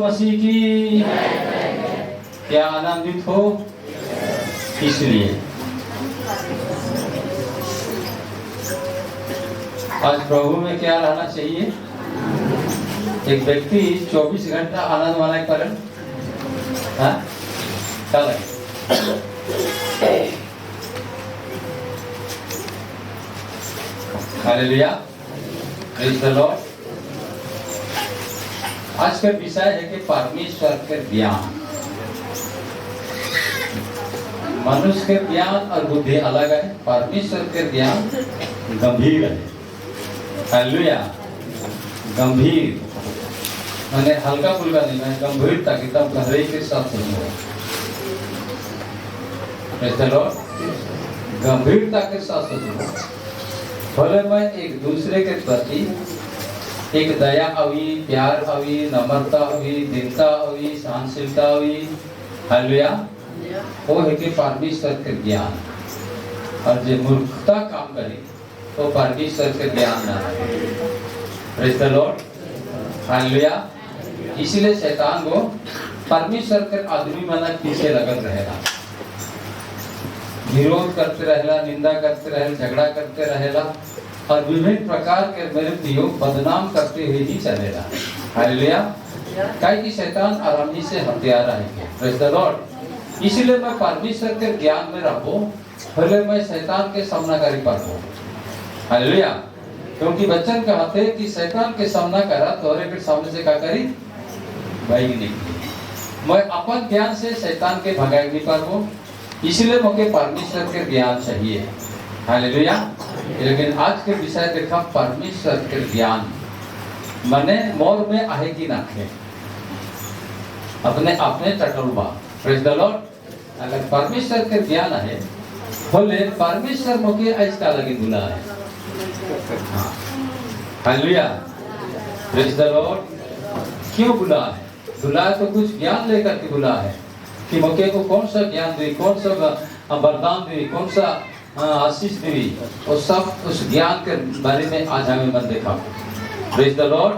यीशु मसीह की क्या आनंदित हो। इसलिए आज प्रभु में क्या रहना चाहिए। एक व्यक्ति 24 घंटा आनंद मनाए करें, हाँ क्या लगे। Hallelujah, praise the Lord. आज का विषय है कि परमेश्वर के ज्ञान। मनुष्य के ज्ञान और बुद्धि अलग है, परमेश्वर के ज्ञान गंभीर है। हालेलुया, गंभीर मैंने हल्का फुल्का नहीं, मैं गंभीरता की तब गहराई के साथ सुनूंगा। प्रेज़ द लॉर्ड, गंभीरता के साथ सुनूंगा। भले मैं एक दूसरे के प्रति एक दया अवी, प्यार अवी, नम्रता अवी, दीनता अवी, सहनशीलता अवी। हालेलुया, वो है कि परमेश्वर के ज्ञान। और जो मूर्खता काम करे तो परमेश्वर के ज्ञान ना रहे। Praise the lord, hallelujah. इसीलिए शैतान को परमेश्वर के आदमी बना पीछे लगत रहेगा, विरोध करते रहेला, निंदा करते रहेला, झगड़ा करते रहेला और विभिन्न प्रकार के मेरे प्रियो बदनाम करते हुए ही चलेगा। हालेलुया, काहे कि शैतान आरामी से हथियारा है। Praise the Lord. इसलिए मैं परमेश्वर के ज्ञान में रहूं, भले मैं शैतान के सामना करी पाऊं। हालेलुया, क्योंकि वचन कहते हैं कि शैतान के सामना करा तो के सामने से क्या करी, भाई निकली। मैं अपन ज्ञान से शैतान के भगाई नहीं पाऊं, इसलिए मुझे परमेश्वर के ज्ञान चाहिए। हालेलुया। लेकिन आज के विषय देखा परमेश्वर के ज्ञान मने मोर में आहे कि नाखे अपने अपने टटलबा। Praise the Lord. अगर परमेश्वर के ज्ञान है बोले परमेश्वर मुझे ऐसा लगे बुला है। Hallelujah, praise the Lord. क्यों बुला है? बुला तो कुछ ज्ञान लेकर के बुला है कि मुझे को कौन सा ज्ञान दे, कौन सा वरदान दे, कौन सा आशीष दी, और सब उस ज्ञान के बारे में आज हमें मन देखा। Praise the Lord.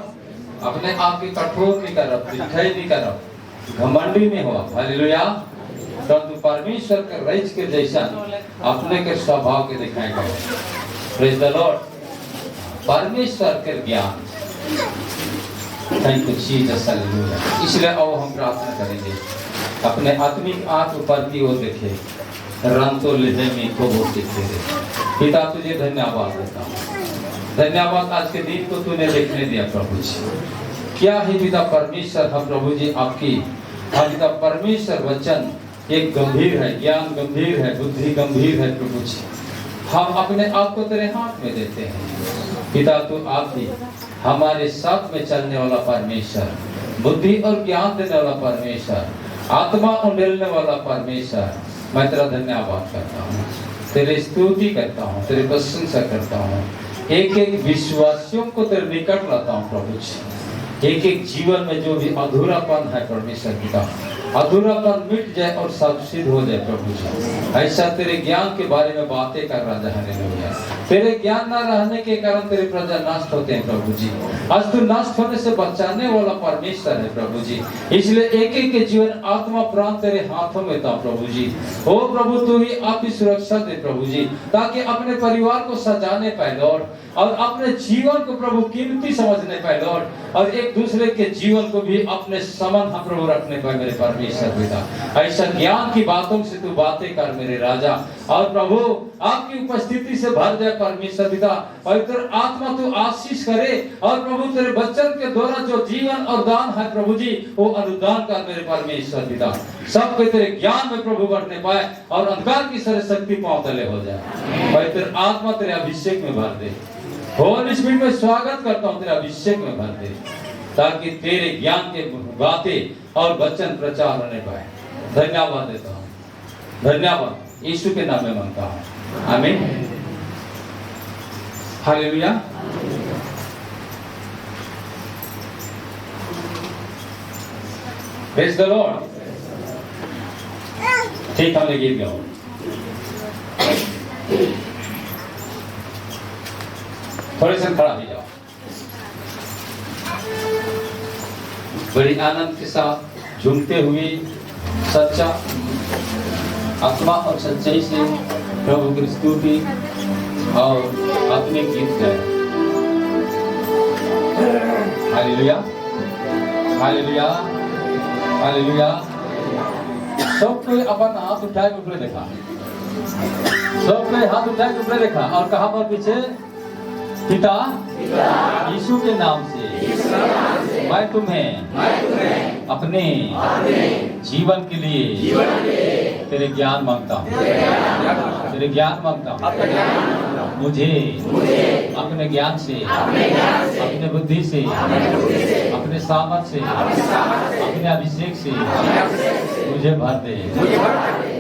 अपने आप की कठोर नहीं करो, दिखाई नहीं करो, घमंडी नहीं हो। हालेलुया। परंतु परमेश्वर के रईस के जैसा अपने के स्वभाव के दिखाई करो। Praise the Lord. परमेश्वर के ज्ञान। Thank you Jesus, hallelujah. इसलिए आओ हम प्रार्थना करेंगे, अपने आत्मिक आंख ऊपर की ओर देखे, रंग तो ले में को वो दिखे। पिता तुझे धन्यवाद देता हूँ, धन्यवाद आज के दिन को तूने देखने दिया प्रभु जी। क्या है पिता परमेश्वर, हम प्रभु जी आपकी पिता परमेश्वर वचन एक गंभीर है, ज्ञान गंभीर है, बुद्धि गंभीर है प्रभु जी। हम अपने आप को तेरे हाथ में देते हैं पिता। तू आप ही हमारे साथ में चलने वाला परमेश्वर, बुद्धि और ज्ञान देने वाला परमेश्वर, आत्मा उंडेलने वाला परमेश्वर, मैं तेरा धन्यवाद करता हूँ, तेरी स्तुति करता हूँ, तेरी प्रशंसा करता हूँ। एक एक विश्वासियों को तेरे निकट लाता हूँ प्रभु जी। एक एक जीवन में जो भी अधूरापन है परमेश्वर पिता, अधूरापन मिट जाए और सब सिद्ध हो जाए प्रभु जी। ऐसा तेरे ज्ञान के बारे में बातें कर रहा है। हालेलुया। तेरे ज्ञान न रहने के कारण तेरे प्रजा नष्ट होते हैं प्रभु जी। आज तू नष्ट होने से बचाने वाला परमेश्वर है प्रभु जी। इसलिए एक एक के जीवन आत्मा प्राण तेरे हाथों में था प्रभु जी। ओ प्रभु तू ही आप ही सुरक्षा दे प्रभु जी, ताकि अपने परिवार को सजाने पाए लॉर्ड, और अपने जीवन को प्रभु कीमती समझने पाए लॉर्ड, और एक दूसरे के जीवन को भी अपने समान हम प्रभु रखने पाए मेरे परमेश्वर पिता। ऐसा ज्ञान की बातों से तू बातें कर मेरे राजा, और प्रभु आपकी उपस्थिति से भर जाए परमेश्वर पिता। पवित्र आत्मा तू आशीष करे, और प्रभु तेरे बच्चन के द्वारा जो जीवन और दान है प्रभु जी, वो अनुदान कर मेरे परमेश्वर पिता। सब के तेरे ज्ञान में प्रभु बढ़ने पाए, और अंधकार की सारी शक्ति पांव तले हो जाए। पवित्र आत्मा तेरे अभिषेक में भर दे। होली स्पिरिट में स्वागत करता हूँ, तेरे अभिषेक में भर दे, ताकि तेरे ज्ञान के बातें और वचन प्रचार होने पाए। धन्यवाद देता हूँ, धन्यवाद यीशु के नाम में मांगता हूँ, आमीन। हालेलुया। Praise the Lord. ठीक, हमने गीत गाओ। थोड़े से खड़ा हो जाओ। बड़ी आनंद के साथ झूमते हुए सच्चा आत्मा और सच्चाई से प्रभु की स्तुति और अपने गीत गाए। Hallelujah, hallelujah, hallelujah. सब कोई अपन हाथ उठाए ऊपर देखा, सब कोई हाथ उठाए ऊपर देखा और कहा पर पीछे पिता यीशु के नाम से मैं तुम्हें अपने जीवन के लिए तेरे ज्ञान मांगता हूँ, तेरे ज्ञान मांगता हूँ। मुझे अपने ज्ञान से, अपने बुद्धि से, अपने सामर्थ से, अपने अभिषेक से मुझे भर दे,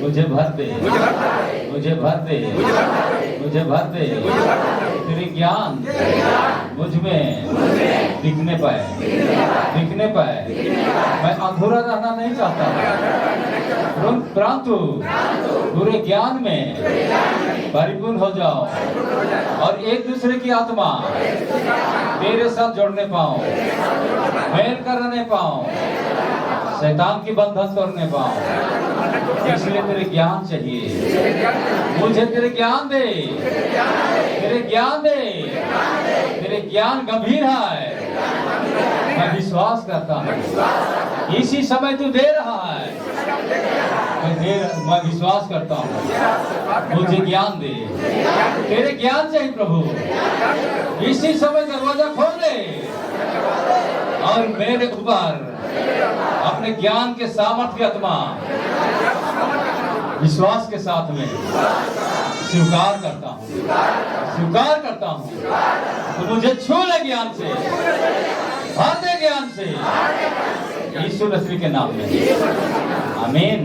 मुझे भर दे, मुझे भर दे, मुझे भर दे। तेरे ज्ञान मुझ में दिखने पाए, दिखने पाए। मैं अधूरा रहना नहीं चाहता, परंतु पूरे ज्ञान में परिपूर्ण हो जाओ और एक दूसरे की आत्मा तेरे साथ जोड़ने पाऊं, मेल करने पाऊं, शैतान की बंधन तोड़ने पाऊं। इसलिए तेरे ज्ञान चाहिए, मुझे तेरे ज्ञान दे, तेरे ज्ञान दे। तेरे ज्ञान गंभीर है, मैं विश्वास करता हूँ। इसी समय तू दे रहा है, मैं विश्वास करता हूँ। मुझे ज्ञान दे, तेरे ज्ञान चाहिए प्रभु। इसी समय दरवाजा खोल दे और मेरे ऊपर अपने ज्ञान के सामर्थ्य की आत्मा विश्वास के साथ में स्वीकार करता हूँ, स्वीकार करता हूँ। तो मुझे छू ले ज्ञान से, भर दे ज्ञान से, यीशु मसीह के नाम में, आमीन।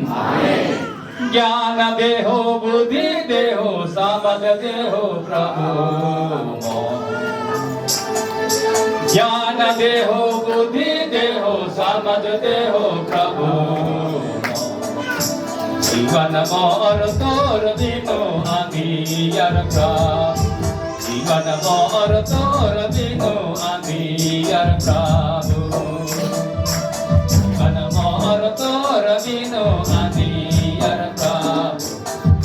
ज्ञान देहो, बुद्धि देहो, सामर्थ देहो प्रभु। ज्ञान देहो, बुद्धि देहो, सामर्थ देहो प्रभु। जीवन मोर तोर बिनु अंधियार प्रभु, जीवन मोर तोर बिनु अंधियार प्रभु। जीवन मोर तोर बिनु अंधियार प्रभु,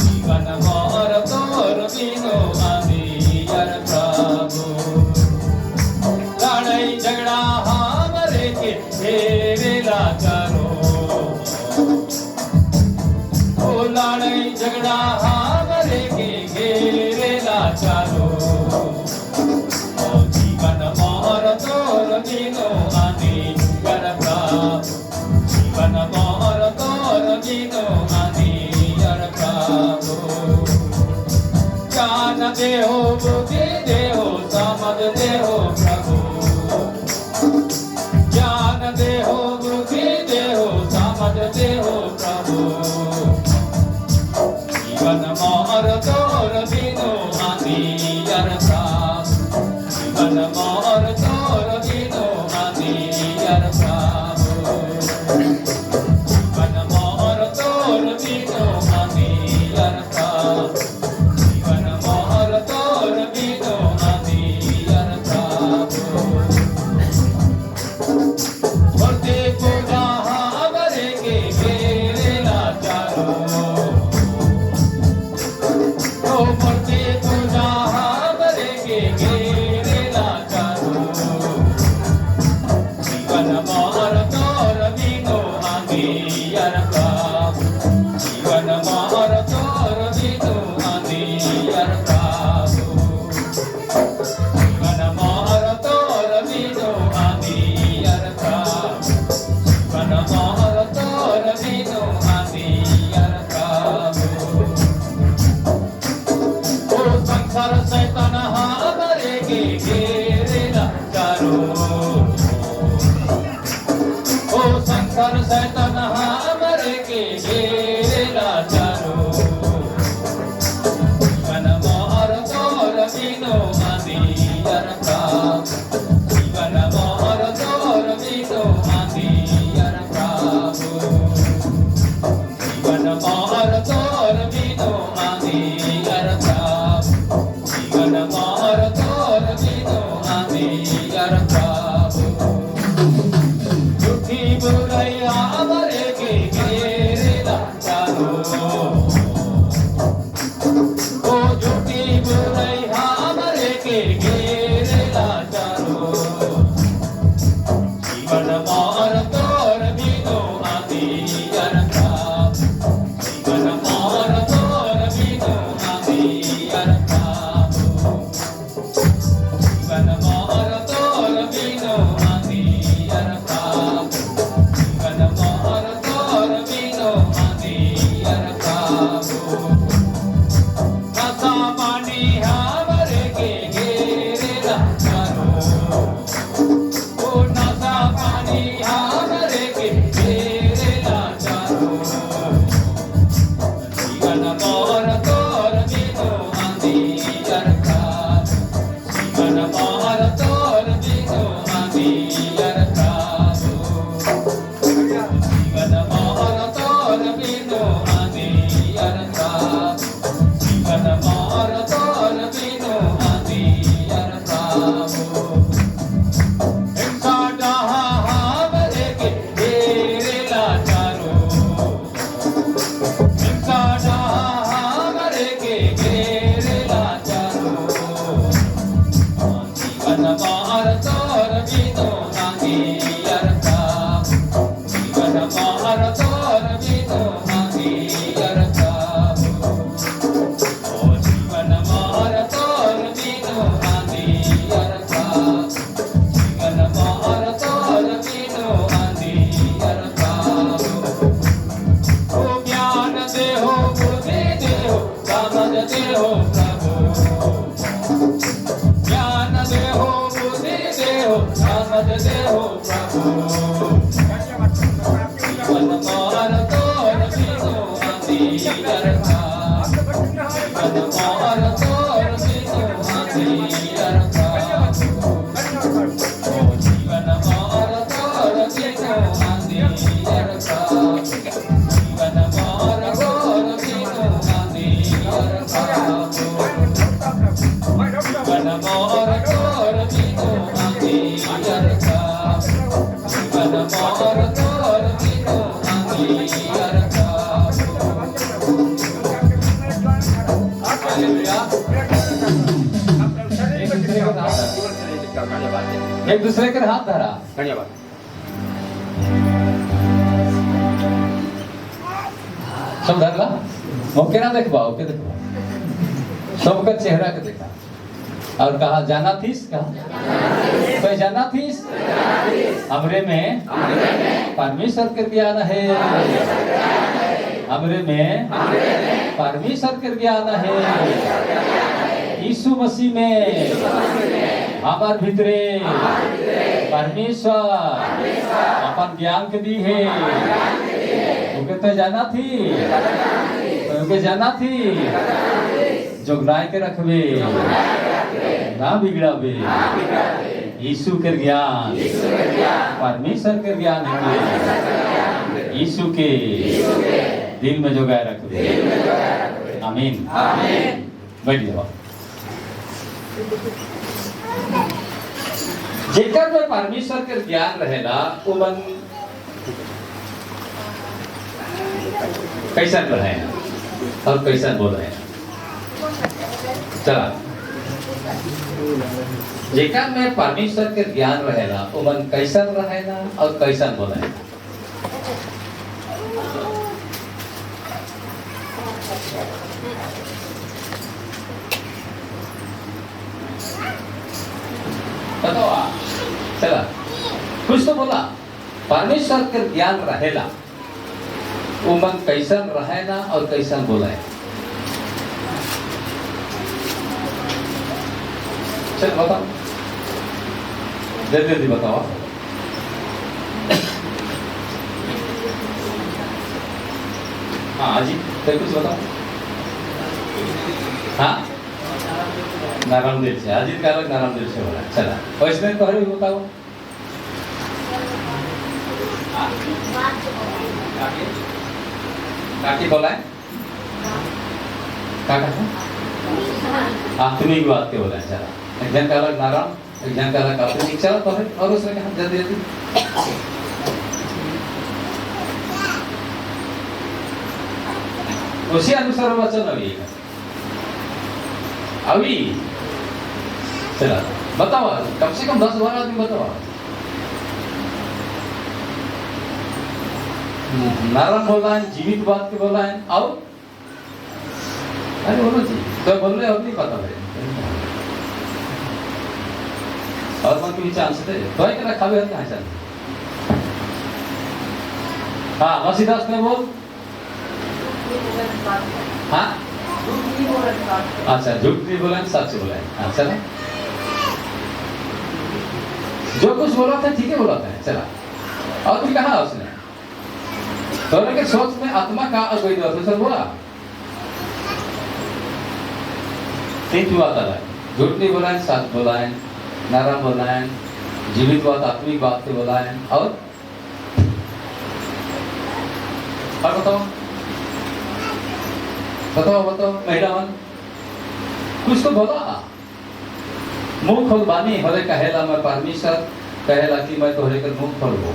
जीवन मोर तोर बिनु अंधियार प्रभु। लड़ाई झगड़ा हमरे के घेरेला करो, लड़ाई झगड़ा हमरे के घेरेला चालो। ओ जीवन मोर तोर बिनु अंधियार प्रभु, जीवन मोर तोर बिनु अंधियार प्रभु। ज्ञान देहो, बुद्धि देहो, सामर्थ देहो प्रभु। ज्ञान देहो, बुद्धि देहो, सामर्थ देहो प्रभु। जीवन मोर तोर बिनु अंधियार प्रभु, जीवन मोर तोर बिनु अंधियार प्रभु। जीवन मोर तोर बिनु अंधियार प्रभु, जीवन मोर तोर मत दे हो प्रभु मन मोर तोर बिनु अंधीर था मन मोर तोर बिनु अंधीर था ओ जीवन मोर तोर बिनु अंधीर था जीवन मोर तोर बिनु अंधीर था मन मोर तोर बिनु अंधीर था मन मोर तोर बिनु अंधीर था हालेलुया एक दूसरे के हाथ धरा धन्यवाद सब धरला ओके ना देखबा ओके देखबा सबका चेहरा के देखा और कहा जाना थीस कहा कोई जाना थीस हमरे में परमेश्वर के ज्ञान है हमरे में परमेश्वर के ज्ञान है यीशु मसीह में हमार भीतरे परमेश्वर अपन ज्ञान के दी है ओके तो जाना थी ओके जाना थी जोगनाय के रखबे ना बिगड़ाबे यीशु के ज्ञान परमेश्वर के ज्ञान है यीशु के दिल में जोगाए रखबे आमीन बैठ जाओ जेकर में परमेश्वर के ज्ञान रहेला वो मन कैसन रहे और कैसन बोल रहे चला जेकर में परमेश्वर के ज्ञान रहेला वो मन कैसन रहेला और कैसन बोले बताओ चला कुछ तो बोला परमेश्वर के ज्ञान रहेला वो मन कैसन रहेला और कैसन बोले चल बताओ जल्दी बताओ हाँ जी फिर कुछ बताओ हाँ नारायण दिल से अजीत का अलग नारायण दिल से बोला चला वैष्णव तो हर भी बताओ काकी बोला है क्या कहा आत्मिक बात के बोला है चला एक जन का अलग नारायण एक जन का अलग आत्मिक चला तो है और उसने कहा जल्दी जल्दी उसी अनुसार वचन अभी चला बताओ कम से कम 10-12 आदमी बताओ नारायण बोला है जीवित बात के बोला है और अरे बोलो जी तो बोल रहे और नहीं पता मेरे और मन के भी चांस थे तो ही करा खावे हर कहाँ चल हाँ मसीदास ने बोल हाँ अच्छा झूठ नहीं बोला है सच बोला है अच्छा ना जो कुछ बोला था ठीक है बोला था चला और कुछ कहा उसने तो के सोच में आत्मा का कोई सर बोला तीन बात अलग झूठ नहीं बोला है सच बोला है नारायण बोला है जीवित बात आत्मिक बात से बोला है और बताओ बताओ बताओ महिला मन कुछ तो बोला मुंह खोल बानी होले कहेला मैं परमेश्वर कहेला कि मैं तोहरे कर मुंह खोलबो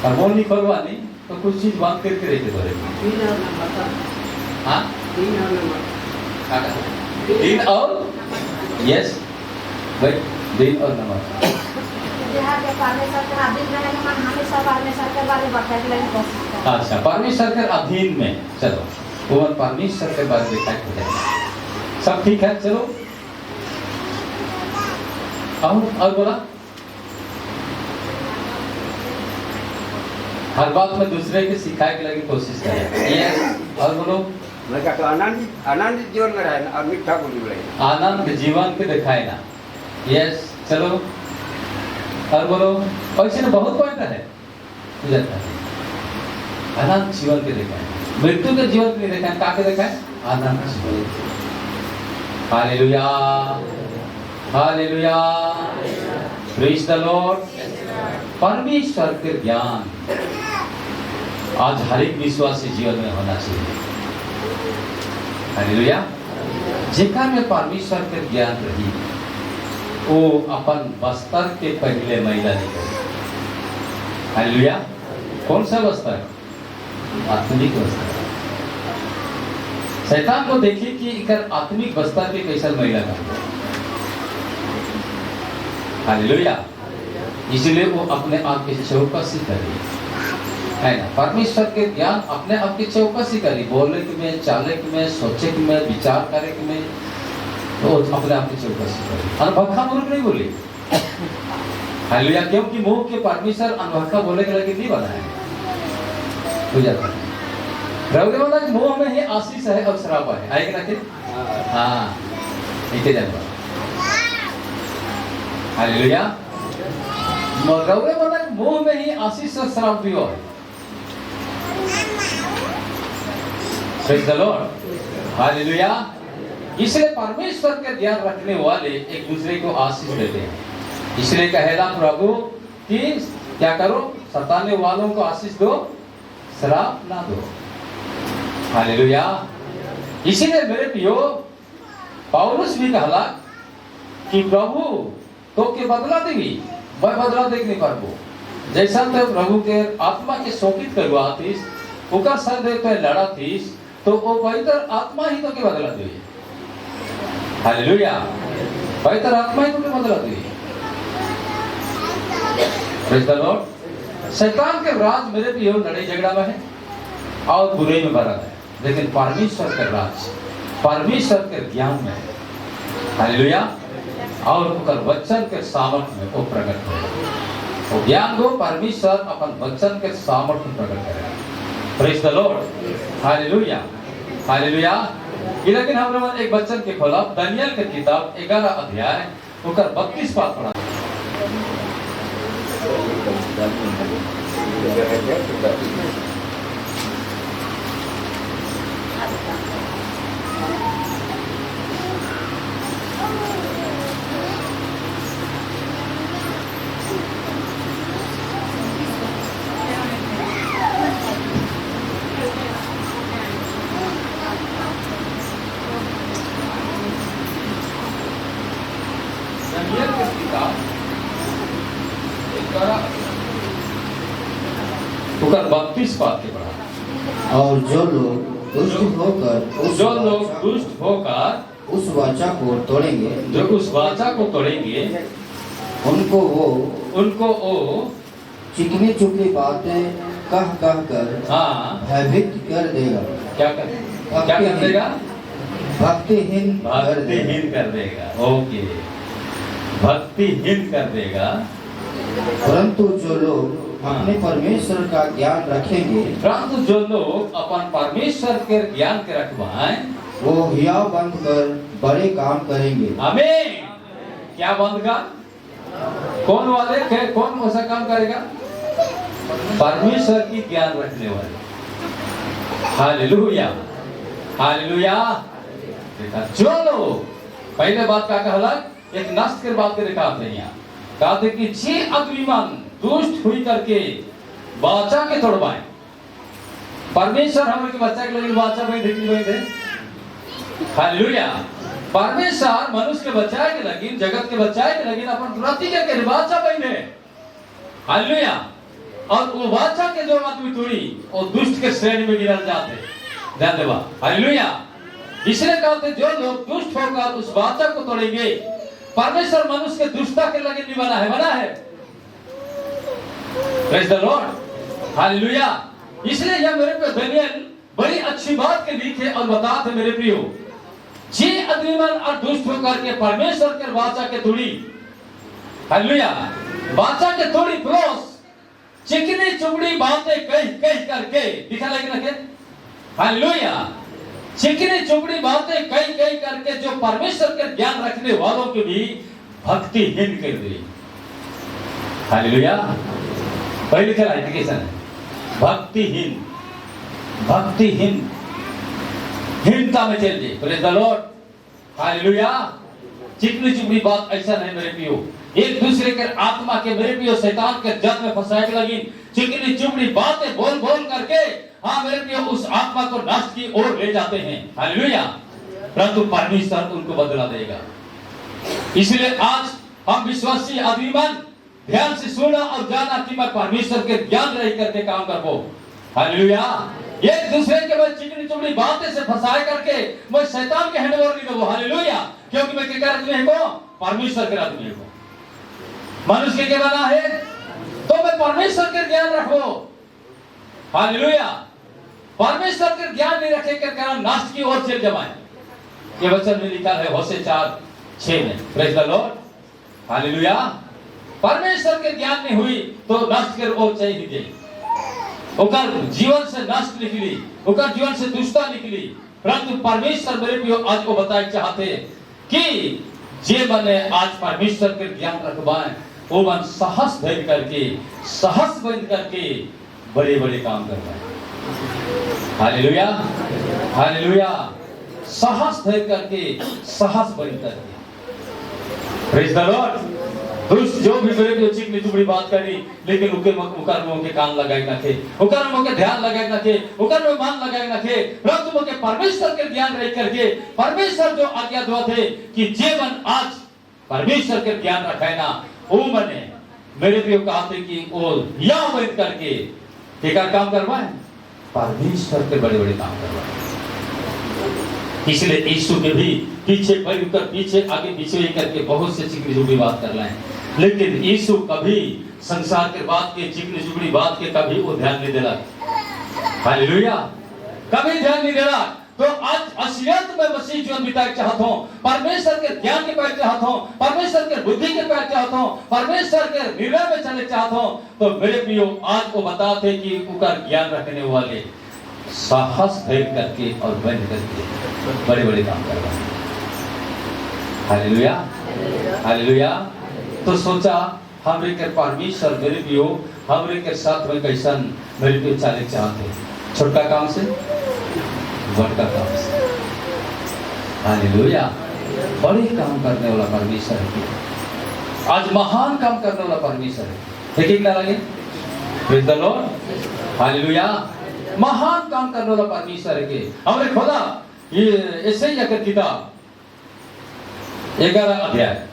और मुंह नहीं खोलवानी तो कुछ चीज बांध करके रखे तोहरे हाँ 3 और यस भाई 3 और नंबर अच्छा परमेश्वर के अधीन में चलो वो परमेश्वर के बारे में दिखाई हो जाएगा सब ठीक है चलो और बोला हर बात में दूसरे के सिखाए के लगी कोशिश करें यस और बोलो मैं कहता आनंद जीवन में रहे ना और मीठा बोली बोले आनंद जीवन के दिखाए ना यस चलो और बोलो। ऐसे में बहुत पॉइंट है अनंत जीवन के देखा है, मृत्यु के जीवन के देखा है, का देखा है अनंत जीवन। Hallelujah hallelujah praise the Lord. परमेश्वर के ज्ञान आज हर एक विश्वासी जीवन में होना चाहिए। हालेलुया। जेकर में परमेश्वर के ज्ञान रही वो अपन बस्तर के पहले महिला निकले। हालेलुया। कौन सा बस्तर? आत्मिक बस्तर। शैतान को देखिए कि इकर आत्मिक बस्तर के कैसा महिला का। हालेलुया। इसलिए वो अपने आप की चौकसी करी है ना। परमेश्वर के ज्ञान अपने आप की चौकसी करी, बोलने के में, चाले के में, सोचे के में, विचार करे के में, तो अपने आप की चौकसी करी। अनभक्खा मूर्ख नहीं बोली। हालेलुया। क्योंकि मुंह के परमेश्वर अनभक्खा बोले के लगे नहीं बनाए हो जाता है। रवले वाला मुंह में ही आशीष है और श्राप है, आएगा ना कि हाँ नीचे जाएगा। हालेलुया। रवले वाला मुंह में ही आशीष और श्राप भी है। Praise the lord. हालेलुया। इसलिए परमेश्वर के ध्यान रखने वाले एक दूसरे को आशीष देते हैं। इसलिए कहेला प्रभु कि क्या करो, सताने वालों को आशीष दो, श्राप ना दो। हालेलुया। इसीलिए मेरे प्रियो पौलुस भी कहला कि प्रभु तो के बदला देगी, मैं बदला देख नहीं पाबो। जैसा तो प्रभु के आत्मा के शोकित करवा थीस, उनका सर दे पे लड़ा थीस, तो वो पवित्र आत्मा ही तो के बदला देगी। हालेलुया। पवित्र आत्मा ही तो के बदला देगी। Praise the Lord. शैतान के राज मेरे प्रियो लड़ाई झगड़ा में है और बुराई में भरा है, लेकिन परमेश्वर के राज परमेश्वर के ज्ञान में है। हालेलुया। और उनकर वचन के सामर्थ्य में वो प्रकट करेगा। वो ज्ञान को परमेश्वर अपन वचन के सामर्थ्य में प्रकट करेगा। Praise the lord. Hallelujah hallelujah. लेकिन हम लोग एक वचन के खोला, दानियेल के किताब 11 अध्याय उनकर 32 पाठ पढ़ा। उनका 32 पाठ के पढ़ा। और जो लोग दुष्ट होकर उस वाचा को तोड़ेंगे, जो उस वाचा को तोड़ेंगे, उनको वो चिकनी चुपड़ी बातें कह कर भयभीत कर देगा। क्या कर देगा? भक्तिहीन कर देगा। ओके, भक्तिहीन कर देगा। परंतु जो लोग अपने परमेश्वर का ज्ञान रखेंगे, परंतु जो लोग अपन परमेश्वर के ज्ञान के रखवाएं, वो हियाव बंद कर बड़े काम करेंगे। आमीन। क्या बंद का? कौन वाले? कौन ऐसा काम करेगा? परमेश्वर की ज्ञान रखने वाले। Hallelujah hallelujah. देखा जो लोग, पहले बात क्या कहला, एक नष्ट के बात के दिखाते हैं यहाँ, कहते कि जे अभिमान दुष्ट हुई करके वाचा के तोड़वाएं। परमेश्वर हमारे के बच्चा के लिए वाचा में देखनी हुई थे। हालेलुया। परमेश्वर मनुष्य के बच्चा के लगी, जगत के बच्चा के लगी अपन प्रति के वाचा बने। हालेलुया। और वो वाचा के जो आदमी तोड़ी और दुष्ट के श्रेणी में गिरा जाते। धन्यवाद। हालेलुया। इसलिए कहते जो लोग दुष्ट होकर उस वाचा को तोड़ेंगे, परमेश्वर मनुष्य के दुष्टता के लगे नहीं बना है। Praise the lord. हालेलुया। इसलिए यह मेरे पे दानियेल बड़ी अच्छी बात के लिखे और बताते मेरे प्रियो, जे अद्रिमन और दुष्ट होकर के परमेश्वर के वाचा के तोड़ी। हालेलुया। वाचा के तोड़ी प्लस चिकनी चुपड़ी बातें कह करके दिखा लगे ना के। हालेलुया। चिकनी चुपड़ी बातें कह करके जो परमेश्वर के ज्ञान रखने वालों के भी भक्तिहीन कर दी। हालेलुया। पहले क्या एप्लीकेशन है, भक्तिहीन, भक्तिहीन, हीनता में चल जाए। Praise the lord. हालेलुया। चिकनी चुपड़ी बात ऐसा नहीं मेरे पियो, एक दूसरे के आत्मा के मेरे पियो शैतान के जल में फंसाए लगी चिकनी चुपड़ी बातें बोल बोल करके, हाँ मेरे पियो उस आत्मा को नष्ट की ओर ले जाते हैं। हालेलुया। परंतु परमेश्वर उनको बदला देगा। इसलिए आज हम विश्वासी आदमी ध्यान से सुना और जाना कि मैं परमेश्वर के ज्ञान रह करके काम करो। हालेलुया। एक दूसरे के बाद चिकनी चुपड़ी बातें से फंसाए करके मैं शैतान के हैंड ओवर नहीं दूंगा। हालेलुया। क्योंकि मैं किसका आदमी को, परमेश्वर के आदमी को। मनुष्य के बना है तो मैं परमेश्वर के ज्ञान रखो। हालेलुया। परमेश्वर के ज्ञान नहीं रखे के कारण नाश की ओर चल जमाए। ये वचन में लिखा है होशे 4:6 में। Praise the lord. हालेलुया। परमेश्वर के ज्ञान नहीं हुई तो नष्ट के ओर चल ही जाए। ओकर जीवन से नष्ट निकली, ओकर जीवन से दुष्टता निकली। परंतु परमेश्वर मेरे पियो आज को बताए चाहते कि जे मने आज परमेश्वर के ज्ञान रखवाए वो मन साहस धैर्य करके, साहस बंद करके बड़े बड़े काम करवाए। हालेलुया। हालेलुया। साहस धैर्य करके, साहस बंद करके। Praise the Lord. दुष्ट जो भी मेरे को चिकनी चुपड़ी बात करी, लेकिन उनके मुंह के कान लगाए ना थे, उनके मुंह के ध्यान लगाए ना थे, उनके मान लगाए ना थे। परंतु मुझे परमेश्वर के ज्ञान रह करके परमेश्वर जो आज्ञा दो थे कि जीवन आज परमेश्वर के ज्ञान रखे ना, वो मने मेरे को कहा थे कि वो या बंद करके क्या काम करवाए, परमेश्वर के बड़े बड़े काम करवाए। इसलिए यीशु के भी पीछे कर पीछे आगे पीछे करके बहुत से चिकनी चुपड़ी बात कर रहे हैं, लेकिन यीशु कभी संसार के बात के चिकनी चुपड़ी बात के कभी वो ध्यान नहीं देला। हालेलुया। कभी ध्यान नहीं देला। तो आज असलियत में मसीह जीवन बिताए चाहता हूं, परमेश्वर के ज्ञान के पाए चाहता हूं, परमेश्वर के बुद्धि के पाए चाहता हूं, परमेश्वर के निर्णय में चले चाहता हूं, तो मेरे प्रियो आज को बताते कि उनका ज्ञान रखने वाले साहस धैर्य करके और बंद करके बड़े बड़े काम करवाए। हालेलुया। हालेलुया। तो सोचा हमरे के परमेश्वर मेरे पियो हमरे के साथ में कैसन मेरे पियो चाले चाहते, छोटा काम से बड़का काम से। हालेलुया। बड़े काम करने वाला परमेश्वर है, आज महान काम करने वाला परमेश्वर है। देखिए क्या लगे। Praise the lord. हालेलुया। महान काम करने वाला परमेश्वर के हमरे खुदा ये ऐसे ही अगर किताब 11 अध्याय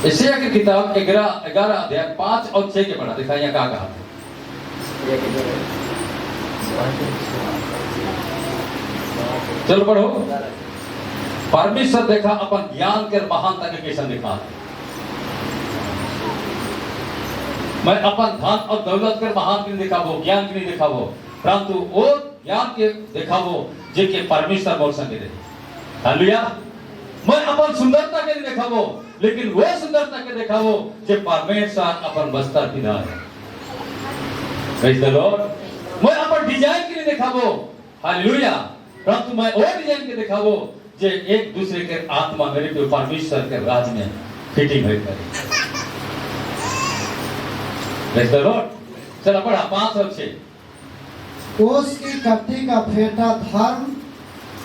एशिया की किताब 11 अध्याय 5 और 6 के पढ़ा दिखा यहाँ कहा था। चलो पढ़ो। परमेश्वर देखा अपन ज्ञान के महानता के कैसे दिखा, मैं अपन धन और दौलत के महान के नहीं दिखावो, ज्ञान के नहीं दिखावो, परंतु वो ज्ञान के दिखावो जे के परमेश्वर बोल सके दे। हालेलुया। मैं अपन सुंदरता के नहीं दिखावो, लेकिन वो सुंदरता के दिखावो जे परमेश्वर अपन बस्तर पिधा है। Praise the Lord. मैं अपन डिजाइन के लिए दिखावो। हालेलुया। परंतु मैं वो डिजाइन के दिखावो जे एक दूसरे के आत्मा मेरे को परमेश्वर के राज में फिटिंग हो करे। Praise the Lord. चलो पढ़ा 5 और 6। उसकी कटी का फेंटा धर्म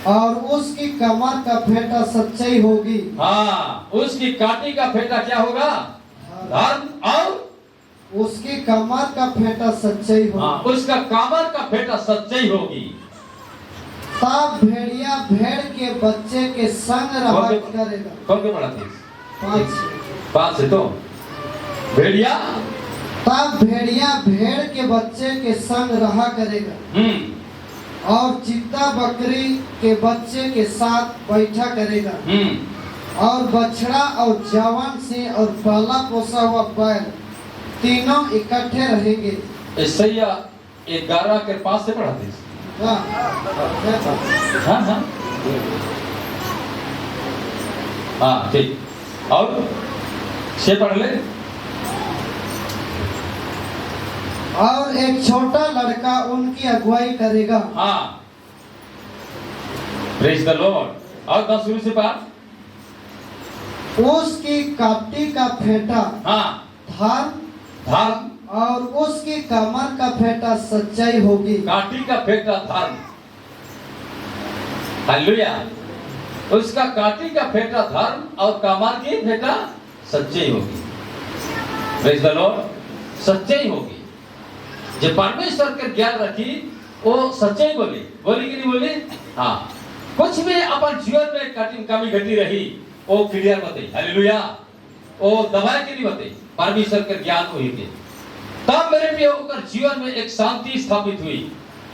और उसकी कमर का फेंटा सच्चाई होगी। हाँ, उसकी काटी का फेंटा क्या होगा? धर्म और उसकी कमर का फेंटा सच्चाई होगी। हाँ, उसका कमर का फेंटा सच्चाई होगी। तब भेड़िया भेड़ के बच्चे के संग रहा करेगा। कौन के पढ़ा थे? 5 से तो भेड़िया। तब भेड़िया भेड़ के बच्चे के संग रहा करेगा और चित्ता बकरी के बच्चे के साथ बैठा करेगा और बछड़ा और जवान से और पाला पोसा हुआ बैल तीनों इकट्ठे रहेंगे। ईसाइया 11 के 5 से पढ़ा थे। हाँ। हाँ ठीक। और से पढ़ ले। और एक छोटा लड़का उनकी अगुवाई करेगा। हाँ, प्रेज द लॉर्ड। और 10 शुरू से पाठ। उसकी काटी का फेंटा हाँ, धर्म और उसकी कमर का फेंटा सच्चाई होगी। काटी का फेंटा धर्म। हालेलुया। उसका काटी का फेंटा धर्म और कमर की फेंटा सच्चाई होगी। Praise the Lord. सच्चाई होगी। जो परमेश्वर के ज्ञान रखी वो सच्चाई बोली कि नहीं बोली? हाँ। कुछ भी अपन जीवन में कमी घटी रही वो क्लियर बताई। हालेलुया। वो दबाए के नहीं बताई, परमेश्वर के ज्ञान हुई थी। तब मेरे प्रिय होकर जीवन में एक शांति स्थापित हुई।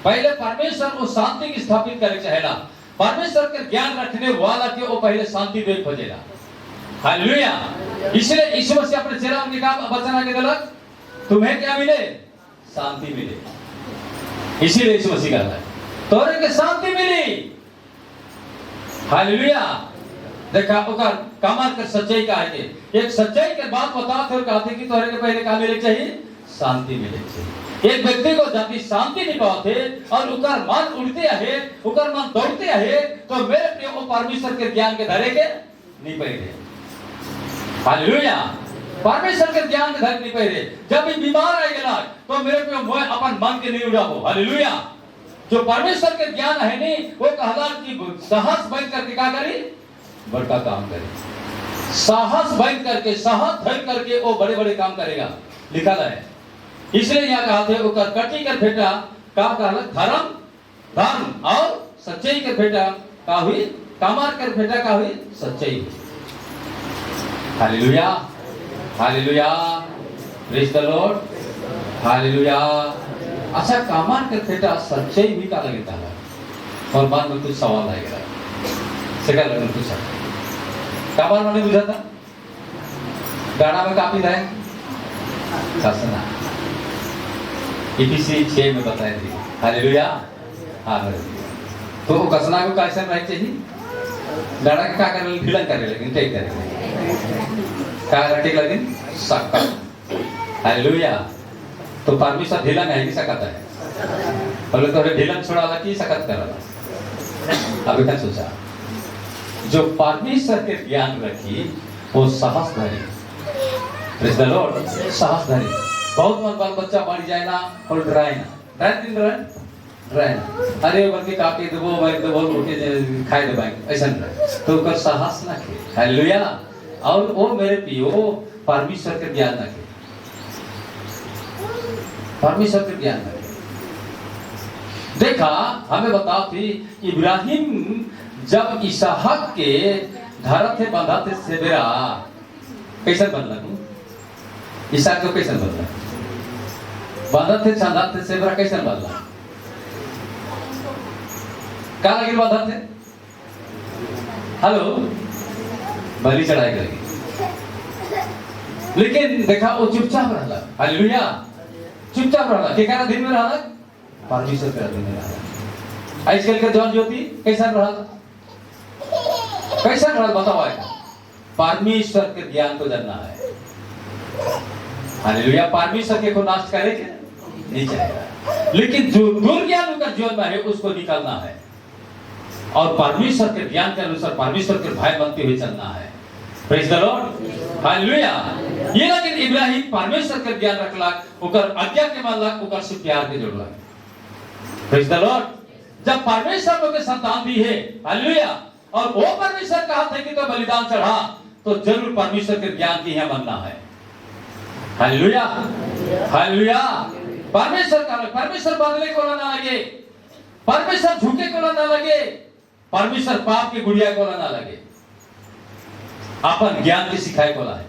पहले परमेश्वर वो शांति की स्थापित करे चाहेला। परमेश्वर के ज्ञान रखने वाला के वो पहले शांति दे खोजेला। हालेलुया। इसलिए ईश्वर से अपने चेहरा में कहा, वचन आगे दिलक, तुम्हें क्या मिले? शांति मिले। इसीलिए यीशु मसीह कहता है तोरे के शांति मिली। हालेलुया। देखा ओकर कमर के सच्चाई का है कि एक सच्चाई के बात बताते हो, कहते कि तोरे के पहले का मिले चाहिए? शांति मिले चाहिए। एक व्यक्ति को जब शांति नहीं पाते और उकर मन उड़ते है, उकर मन दौड़ते है, तो मेरे प्रिय वो परमेश्वर के ज्ञान के धरे के नहीं पड़े। हालेलुया। परमेश्वर के ज्ञान के धरे नहीं पड़े। जब भी बीमार आ गया तो मेरे प्रिय मैं अपन मन के नहीं उड़ाबो। हालेलुया। जो परमेश्वर के ज्ञान है नहीं वो कहला कि साहस बन करके क्या करी? बड़का काम करे। साहस बन करके, साहस धर करके वो बड़े बड़े काम करेगा, लिखा है। इसलिए यहाँ कहा थे वो कटी कर फेंटा का कहला धर्म और सच्चाई के फेंटा का हुई, कमर कर फेंटा का हुई सच्चाई। Hallelujah. Hallelujah. Praise the lord. Hallelujah. अच्छा, कमर के फेंटा सच्चाई भी का लगता है। और बाद में कुछ सवाल आएगा सेकंड लगन पूछा कमर मैंने बुझा था गाड़ा में काफी है कसना EPC 6 में बताया थी। हालेलुया। हाँ तो वो कसना को कैसे रह चाहिए? गाड़ा के क्या करे? ढीला करे, लेकिन टेक करे क्या टेक लेकिन सख्त। हालेलुया। तो परमेश्वर ढीला नहीं कि सख्त है? पहले तो ढीला छोड़ा ला कि सख्त करा। अभी क्या सोचा? जो परमेश्वर के ज्ञान रखी वो साहस धरी। Praise the Lord. साहस धरी। बहुत मन बाल बच्चा बढ़ जाए ना और डराए ना अरे बल्कि काके देबो भाई देबो रोटी खाए दे भाई ऐसा नहीं तो कर साहस ना के। हालेलुया। और वो मेरे पियो परमेश्वर के ज्ञान ना के, परमेश्वर के ज्ञान ना के। देखा हमें बताओ थी इब्राहिम जब इसहाक के धरा थे बंधा थे सेबेरा कैसे बदला तू? इसहाक को कैसे बदला? बांधा थे चांदा थे सेबेरा कैसे बदला? क्या लगे बांधा थे? हेलो बलि चढ़ाई करेगी, लेकिन देखा वो चुपचाप रहा। हालेलुया। चुपचाप रहा के कारण दिन में रहा परमेश्वर के दिन में रहा। आजकल के जौन ज्योति कैसा रहा? कैसा रहा बताओ? परमेश्वर के ज्ञान को जानना है। हालेलुया। परमेश्वर के को नाश करे के नहीं चाहेगा, लेकिन जो दुर्ज्ञान का जीवन में है उसको निकालना है और परमेश्वर के ज्ञान के अनुसार परमेश्वर के भाई बनते हुए चलना है। Praise the lord. हालेलुया। ये लेकिन इब्राहिम परमेश्वर के ज्ञान रखला, ओकर आज्ञा के मानला, ओकर से प्यार के जोड़ला। Praise the Lord. जब परमेश्वर को के संतान दी है, हालेलुया, और वो परमेश्वर कहा था कि तो बलिदान चढ़ा, तो जरूर परमेश्वर के ज्ञान की यहां बनना है। हालेलुया। हालेलुया। परमेश्वर का परमेश्वर बदले को ना लगे, परमेश्वर झुके को ना लगे, परमेश्वर पाप की गुड़िया को ना लगे, अपन ज्ञान की सिखाए को लाए।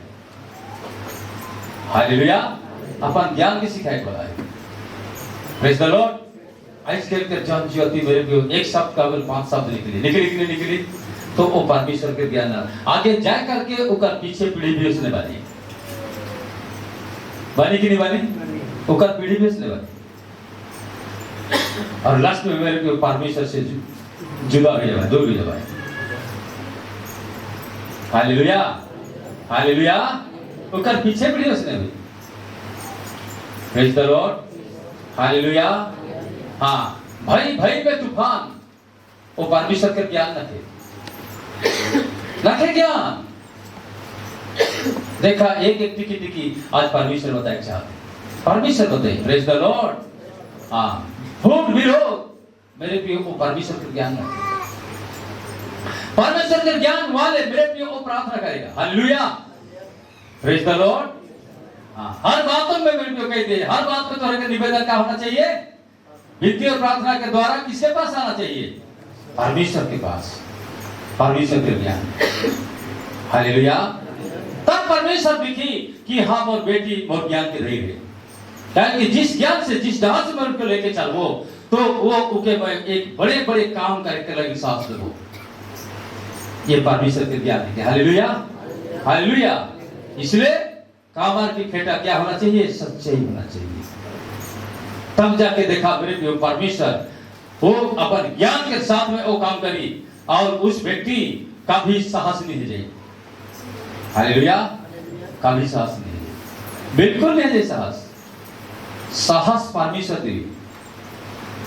हालेलुया। अपन ज्ञान की सिखाए को लाए। Praise the Lord. आजकल के जन ज्योति मेरे भी एक शब्द का 5 शब्द निकली तो वो परमेश्वर के ज्ञान आगे जा करके उकर पीछे पीढ़ी भी उसने बनी कि नहीं बनी? उकर पीढ़ी भी उसने बनी और लास्ट में मेरे को परमेश्वर से जुदा हो जाए, दूर हो जाए। Hallelujah, hallelujah. ओकर पीछे पड़ी उसने भी, प्रेज द लॉर्ड, हालेलुया। हाँ, भई भई में तूफान, वो परमेश्वर के ज्ञान न थे ज्ञान। देखा एक एक टिकी टिकी आज परमेश्वर बताए चाहते, परमेश्वर बताए, प्रेज द लॉर्ड। हाँ, फूट विरोध मेरे प्रियो को परमेश्वर के ज्ञान न थे। परमेश्वर के ज्ञान वाले मेरे प्रियो को प्रार्थना करेगा, हालेलुया, प्रेज द लॉर्ड। हाँ, हर बातों में मेरे प्रियो कहते हैं, हर बात में तुम्हारे निवेदन क्या होना चाहिए? विनती और प्रार्थना के द्वारा किसके पास आना चाहिए? परमेश्वर के पास, परमेश्वर के ज्ञान, हालेलुया। तब परमेश्वर दिखी कि हाँ मोर बेटी मोर ज्ञान के रही है, कि जिस ज्ञान से जिस ढंग से मैं उनको लेके चलूं तो वो उनके मैं एक बड़े बड़े काम करके लगे साथ लगो। ये परमेश्वर के ज्ञान है, हालेलुया, हालेलुया। इसलिए कामार की फेटा क्या होना चाहिए? सच्चाई होना चाहिए। तब जाके देखा मेरे प्रिय परमेश्वर वो अपन ज्ञान के साथ में वो काम करी और उस व्यक्ति का भी साहस नहीं जाए, हालेलुया, का भी साहस नहीं, बिल्कुल नहीं है साहस। साहस परमेश्वर दी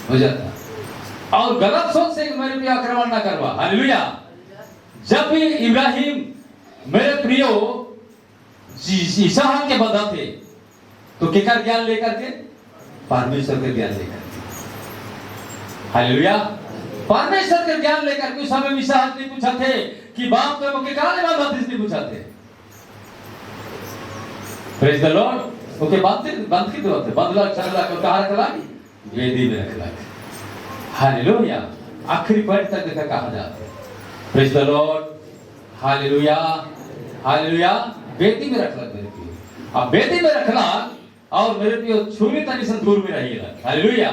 हो जाता और गलत सोच से मेरे प्रिय आक्रमण ना करवा, हालेलुया। जब भी इब्राहिम मेरे प्रियो इसहाक के बंधा थे तो केकर ज्ञान लेकर के? परमेश्वर के ज्ञान लेकर के, हालेलुया, परमेश्वर के ज्ञान लेकर के। उस समय इसहाक ने पूछा थे कि बाप तो वो केकर ने बांधा थे, पूछा थे, प्रेज द लॉर्ड। ओके, बांध की दो थे, बंधला चला को कहां रखला? वेदी में रखला, हालेलुया। आखिरी पॉइंट तक देखा कहा जाता है, praise the lord, hallelujah, hallelujah. वेदी में रखला मेरे प्रियो, अब वेदी में रखला और मेरे प्रियो छुरी तनी से दूर में रहिएगा, हालेलुया।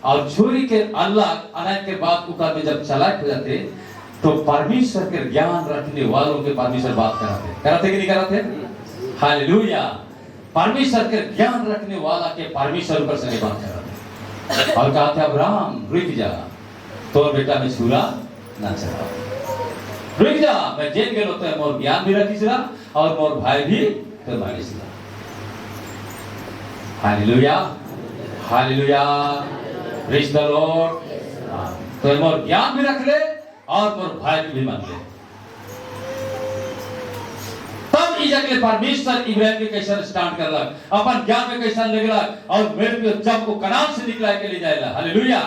और छुरी के अल्लाह अनाज के बाद उका में जब चलाक हो जाते तो परमेश्वर के ज्ञान रखने वालों के परमेश्वर बात कराते कि नहीं कराते? हालेलुया। परमेश्वर के ज्ञान रखने वाला के परमेश्वर पर से बात कराते और कहते अब्राहम रुक जा, तो बेटा में छुरा ना चला, रुक जा, मैं जेल गेलो तो मोर ज्ञान भी रखिसला और मोर भाई भी तो मारिसला, hallelujah, hallelujah, praise the lord. तो मोर ज्ञान भी रख ले और मोर भाई भी मान ले। तब इस जगह परमेश्वर इब्राहिम के कैसे स्टार्ट करलक, अपन ज्ञान में कैसे लगलक और मेरे को जब को कनान से निकला के ले जाएगा, hallelujah,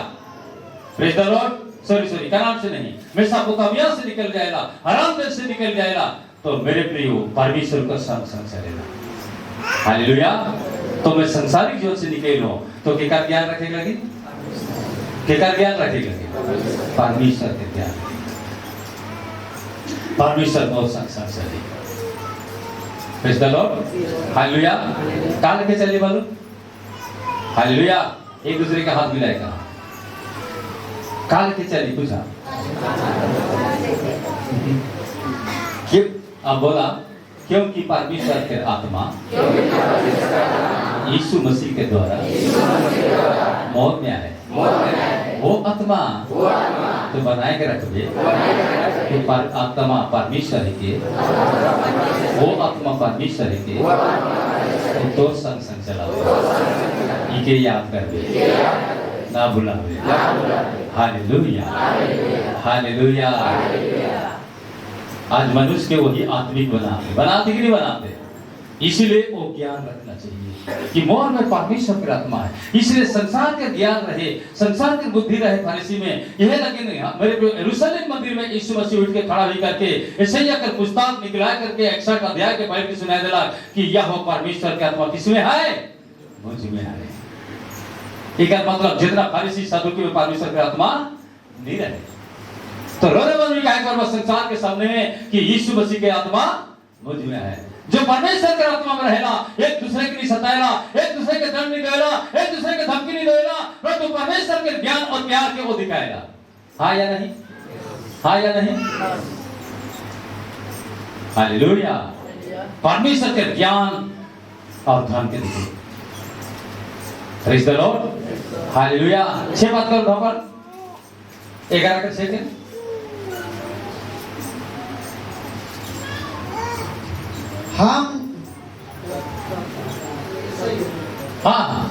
praise the Lord. Sorry Kanan से नहीं, मेसोपोटामिया से निकल जाएगा, हराम देश से निकल जाएगा, तो मेरे प्रियो परमेश्वर का संग चलेगा, हालेलुया। तो मैं संसारिक जीवन से निकलो तो केकर ज्ञान रखेगा? केकर ज्ञान रखेगा? परमेश्वर के ज्ञान, परमेश्वर बहुत संग चलेगा, प्रेज द लॉर्ड, हालेलुया। कहां लेके चले वालों? हालेलुया। एक दूसरे का हाथ मिलाएगा, कहां लेके चली? पूछा क्यों? अब बोला क्योंकि परमेश्वर के आत्मा यीशु मसीह के द्वारा मौत में आए, वो आत्मा तो बनाए के रखिए कि आत्मा परमेश्वर के, वो आत्मा परमेश्वर के तो संग चलाओ, इके याद कर ना भुलावे, हालेलुया, हालेलुया। आज मनुष्य के वही आत्मिक बनाते कि नहीं बनाते? इसीलिए वो ज्ञान रखना चाहिए कि मोर में परमेश्वर की आत्मा है, इसलिए संसार के ज्ञान रहे, संसार की बुद्धि रहे फरीसी में। यह लगे नहीं मेरे यरूशलेम मंदिर में यीशु मसीह उठ के खड़ा ही करके यशायाह का पुस्तक निकला करके 61 अध्याय के पढ़ के सुनाई देला कि यह परमेश्वर की आत्मा किसमें है? मुझ में है। एक मतलब जितना फरीसी सदुकी में परमेश्वर की आत्मा नहीं रहे तो रोने वाले क्या कर संसार के सामने में कि यीशु मसीह की आत्मा मुझ में है। जो परमेश्वर के आत्मा में रहेला, एक दूसरे की नहीं सताएला, एक दूसरे के दंड नहीं देला, एक दूसरे के धमकी नहीं देला, परंतु परमेश्वर के ज्ञान और प्यार के वो दिखाएगा। हाँ या नहीं? हाँ या नहीं? हालेलुया। परमेश्वर के ज्ञान और धन के दिखे, प्रेज द लॉर्ड, हालेलुया। 6 बात करो धोपर 11 का 6 हम हाँ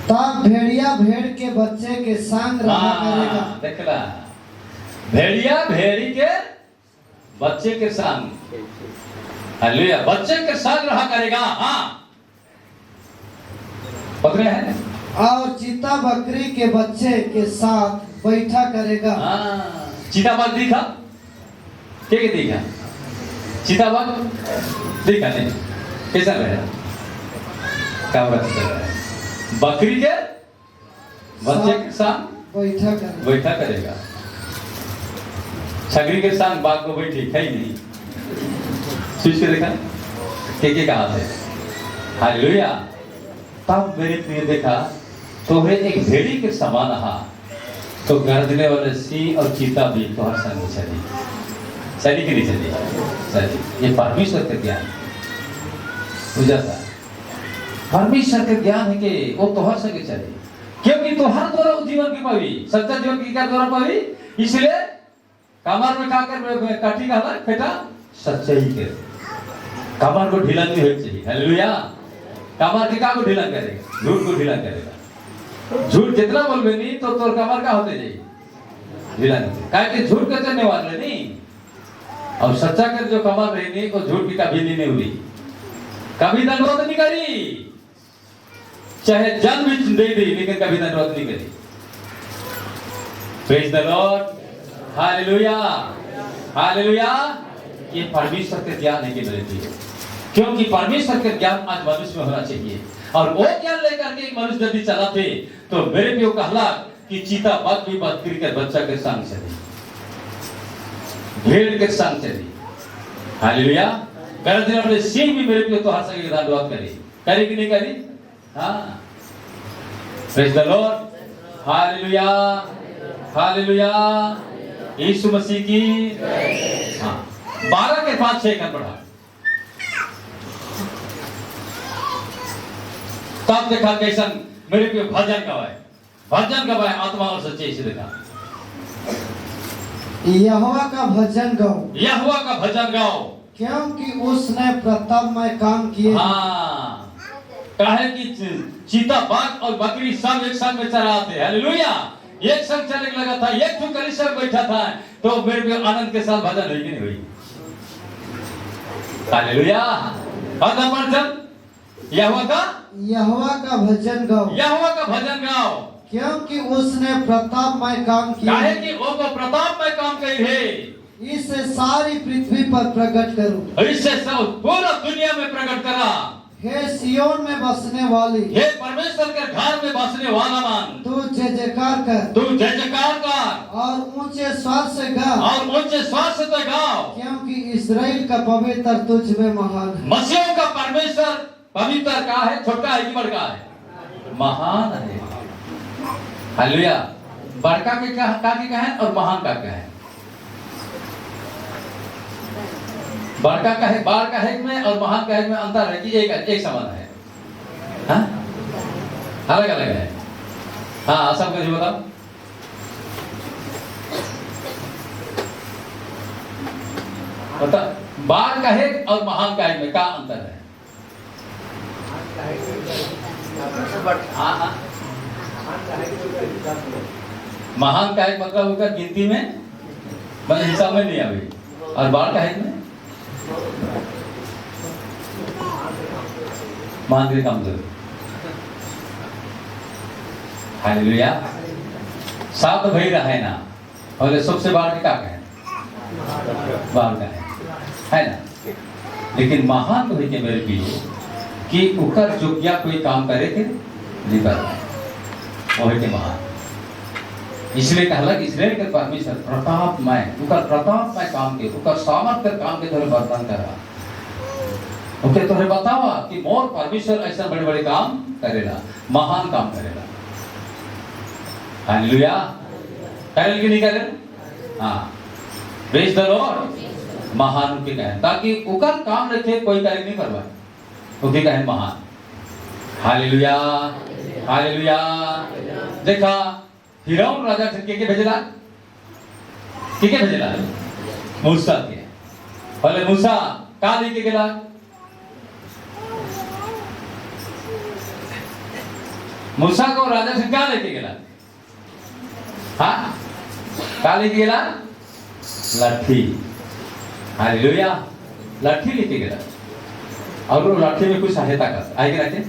तब भेड़िया भेड़ के बच्चे के संग रहा करेगा। देखला, भेड़िया भेड़ी के बच्चे के संग, हालेलुया, बच्चे के संग रहा करेगा। हाँ पकड़े हैं। और चीता बकरी के बच्चे के साथ बैठा करेगा। हाँ, चीता बाघ देखा, क्या देखा? चीता बाघ देखा नहीं, कैसा रहेगा? क्या होगा? बकरी के बच्चे के साथ बैठा करेगा। छगरी के साथ बाघ को बैठी है ही नहीं। सोच के देखा के कहा थे। हालेलुया। तब मेरे प्रिय देखा तो वे एक भेड़ी के समान रहा, तो गर्दने वाले सिंह और चीता भी तो हर संग चली कि नहीं चली? ये परमेश्वर का ज्ञान पूजा था। परमेश्वर का ज्ञान है कि वो तोहर संगे चले, क्योंकि तोहर द्वारा जीवन की पावी, सच्चा जीवन की क्या द्वारा पावी। इसलिए कमर में खाकर काठी का बेटा सच्चाई के कमर को ढीलन भी होनी चाहिए। हालेलुया। कमर के का को ढीलन करेगा? झूठ को ढीलन करेगा। झूठ जितना बोलबे नहीं तो तोर कमर का होते जाइए ढीलन, काहे कि झूठ के चलने वाले नहीं, और सच्चा कर जो कमर रही नहीं वो झूठ की कभी नहीं हुई, कभी दंडवत नहीं करी, चाहे जन्म भी दे दी लेकिन कभी दंडवत नहीं करी। Praise the lord. Hallelujah, hallelujah. ये परमेश्वर के ज्ञान है कि मेरे प्रिय, क्योंकि परमेश्वर के ज्ञान आज मनुष्य में होना चाहिए, और वो ज्ञान लेकर के मनुष्य यदि चला थे तो मेरे प्रिय कहला कि चीता बाघ भी बकरी के बच्चा के संग चली, भेड़ के संग चली। हालेलुया। कर दिन अपने सिंह भी मेरे प्रिय तो हर संग धन्यवाद करी कि नहीं करी? हाँ, praise the lord. Hallelujah, hallelujah. Yeshu Masih की। हाँ, 12 के 5-6 का पढ़ा। तब देखा कैसन मेरे पे भजन गवाए आत्मा और सच्चे से देखा। यहोवा का भजन गाओ, यहोवा का भजन गाओ, क्योंकि उसने प्रतापमय काम किए। हाँ, कहे कि चीता बाघ और बकरी सब एक संग में चरा थे। हालेलुया। एक संग चलने लगा था, एक ठुकरी सब बैठा था, तो मेरे पे आनंद के साथ भजन हुई कि नहीं हुई? हालेलुया। और भजन यहोवा का भजन गाओ, यहोवा का भजन गाओ, क्योंकि उसने प्रतापमय काम किए। काहे कि वो प्रतापमय काम करी है। इससे सारी पृथ्वी पर प्रकट करो, इससे सब पूरा दुनिया में प्रकट करा। हे सियोन में बसने वाली, हे परमेश्वर के घर में बसने वाला मान, तू जय जयकार कर, तू जय जयकार कर, और ऊंचे स्वर से गा, और ऊंचे स्वर से तो गाओ, क्योंकि इस्राएल का पवित्र तुझ में महान है। मसीह का परमेश्वर पवित्र का है, छोटा है कि बड़का है? महान है। हालेलुया। बड़का के क्या है और महान का क्या है? बड़का का है, बार का है में और महान का है में अंतर है कि एक समान है? हाँ? अलग अलग है। हाँ, सब कुछ बताओ। बता, बार का है और महान का है में क्या अंतर है? हाँ, महान का है मतलब होगा गिनती में, मतलब हिसाब में नहीं अभी, और बार का है में महान के कमजोर। हालेलुया। सात भाई रहा है ना, और सबसे बार के क्या है? बार का है ना? लेकिन महान तो है कि मेरे लिए कि उकर जोग्या कोई काम करे के नहीं करता, वो है के महान। इसलिए कहला कि इस्राएल के परमेश्वर प्रतापमय, उकर प्रतापमय काम के, उकर सामर्थ्य काम के तोरे वर्णन करा। ओके, तोरे बतावा कि मोर परमेश्वर ऐसा बड़े बड़े काम करेला, महान काम करेला। हालेलुया। करेल कि नहीं करेल? हाँ, प्रेज द लॉर्ड। महान के कहे ताकि उकर काम रखे कोई करे नहीं करवाए, ओके कहे महान। Hallelujah, hallelujah. देखा फिरौन राजा के भेजला, के भेजला मूसा के बोले मूसा का लेके गेला मूसा को राजा से क्या लेके गेला हाँ का लेके गेला लाठी हालेलुया लाठी लेके गेला और वो लाठी में कुछ सहायता कर आए के रखे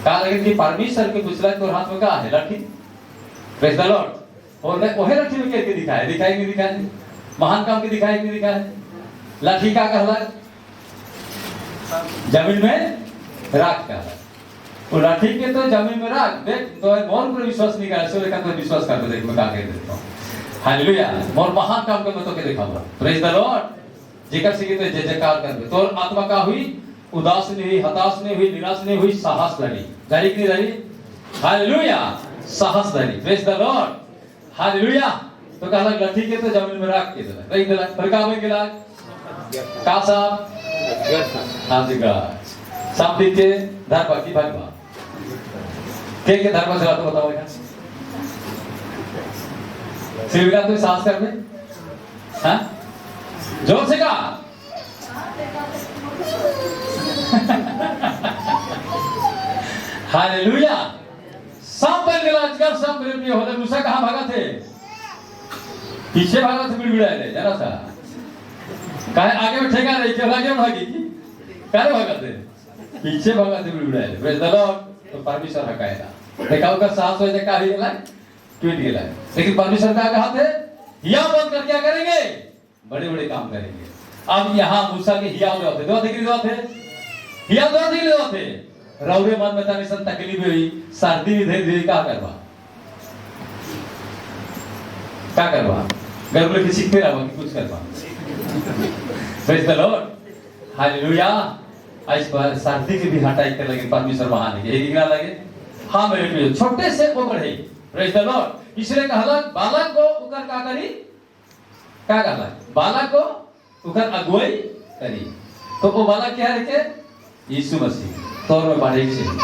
कहा लगे कि परमेश्वर के पूछला तो हाथ में क्या है लाठी प्रेज द लॉर्ड और मैं वही लाठी में करके दिखाई नहीं दिखाए महान काम के दिखाई नहीं दिखाए लाठी का कहला जमीन में राख कहला वो लाठी के तो जमीन में राख देख तो मोर पर विश्वास नहीं कर सो लेकिन तो विश्वास कर देख मैं क्या कह देता हूं हालेलुया मोर महान काम के मैं तो के दिखाऊंगा प्रेज द लॉर्ड जिकर से तो जय जयकार कर तो आत्मा का हुई उदास नहीं हुई हताश नहीं हुई निराश नहीं हुई साहस धरी जारी की नहीं धरी हालेलुया साहस धरी प्रेज द लॉर्ड हालेलुया तो कहला लाठी के तो जमीन में राख के देला रख देला फिर का में गेला का साहब हां जी का साहब के धार बाकी भागवा के धार पर चला तो बताओ यार सिविला तो साहस कर में हां जोर से का हालेलुया सब बन गया अजगर सब मेरे प्रिय होले मूसा कहां भागा थे पीछे भागा थे बिड़बिड़ाए जरा सा काहे आगे में ठेका रही थे आगे भागी काहे भागा थे पीछे भागा थे बिड़बिड़ाए प्रेज द लॉर्ड तो परमेश्वर हकाएगा देखाओ का साहस हो जाए का ही गेला टूट गेला लेकिन परमेश्वर का कहा थे हिया बंद कर क्या करेंगे बड़े-बड़े काम करेंगे अब यहां मूसा के हिया होते दो थे हिया दो थे रौरे मन में तनी सन तकलीफ हुई सर्दी में धीरे का करवा गर्भ के सीखते रहो कि कुछ करवा प्रेज द लॉर्ड हालेलुया आज पर सर्दी के भी हटाई कर लगे परमेश्वर महान है एक ना लगे हां मेरे प्रिय छोटे से वो बढ़े प्रेज द लॉर्ड इसलिए कहला बालक को उकर का करी क्या कहला बालक को उकर अगुवाई करी तो वो बालक क्या है यीशु मसीह तौर में बढ़े चाहिए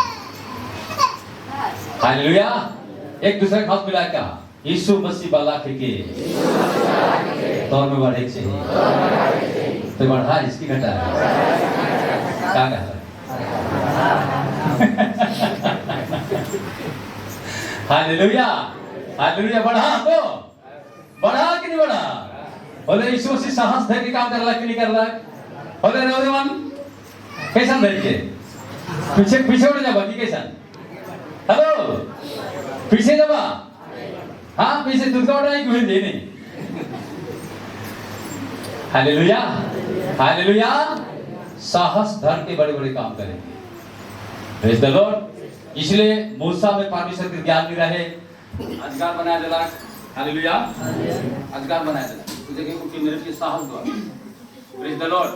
हालेलुया एक दूसरे के हाथ मिला क्या यीशु मसीह बालक के तौर में बढ़े चाहिए तो बढ़ा इसकी घटा क्या कहला हालेलुया हालेलुया बढ़ा तो बढ़ा कि नहीं बढ़ा बोले यीशु मसीह साहस धर के काम करला कि नहीं करला बोले नौजवान कैसा धर के पीछे पीछे उड़ जाबा कि कैसा हेलो पीछे जाबा हां पीछे दूध का उड़ाई कोई दे नहीं हालेलुया हालेलुया साहस धर के बड़े-बड़े काम करेंगे प्रेज द लॉर्ड इसलिए मूसा में परमेश्वर के ज्ञान नहीं रहे अधिकार बनाया देला हालेलुया अधिकार बनाया देला तुझे कि मेरे लिए साहस दो प्रेज द लॉर्ड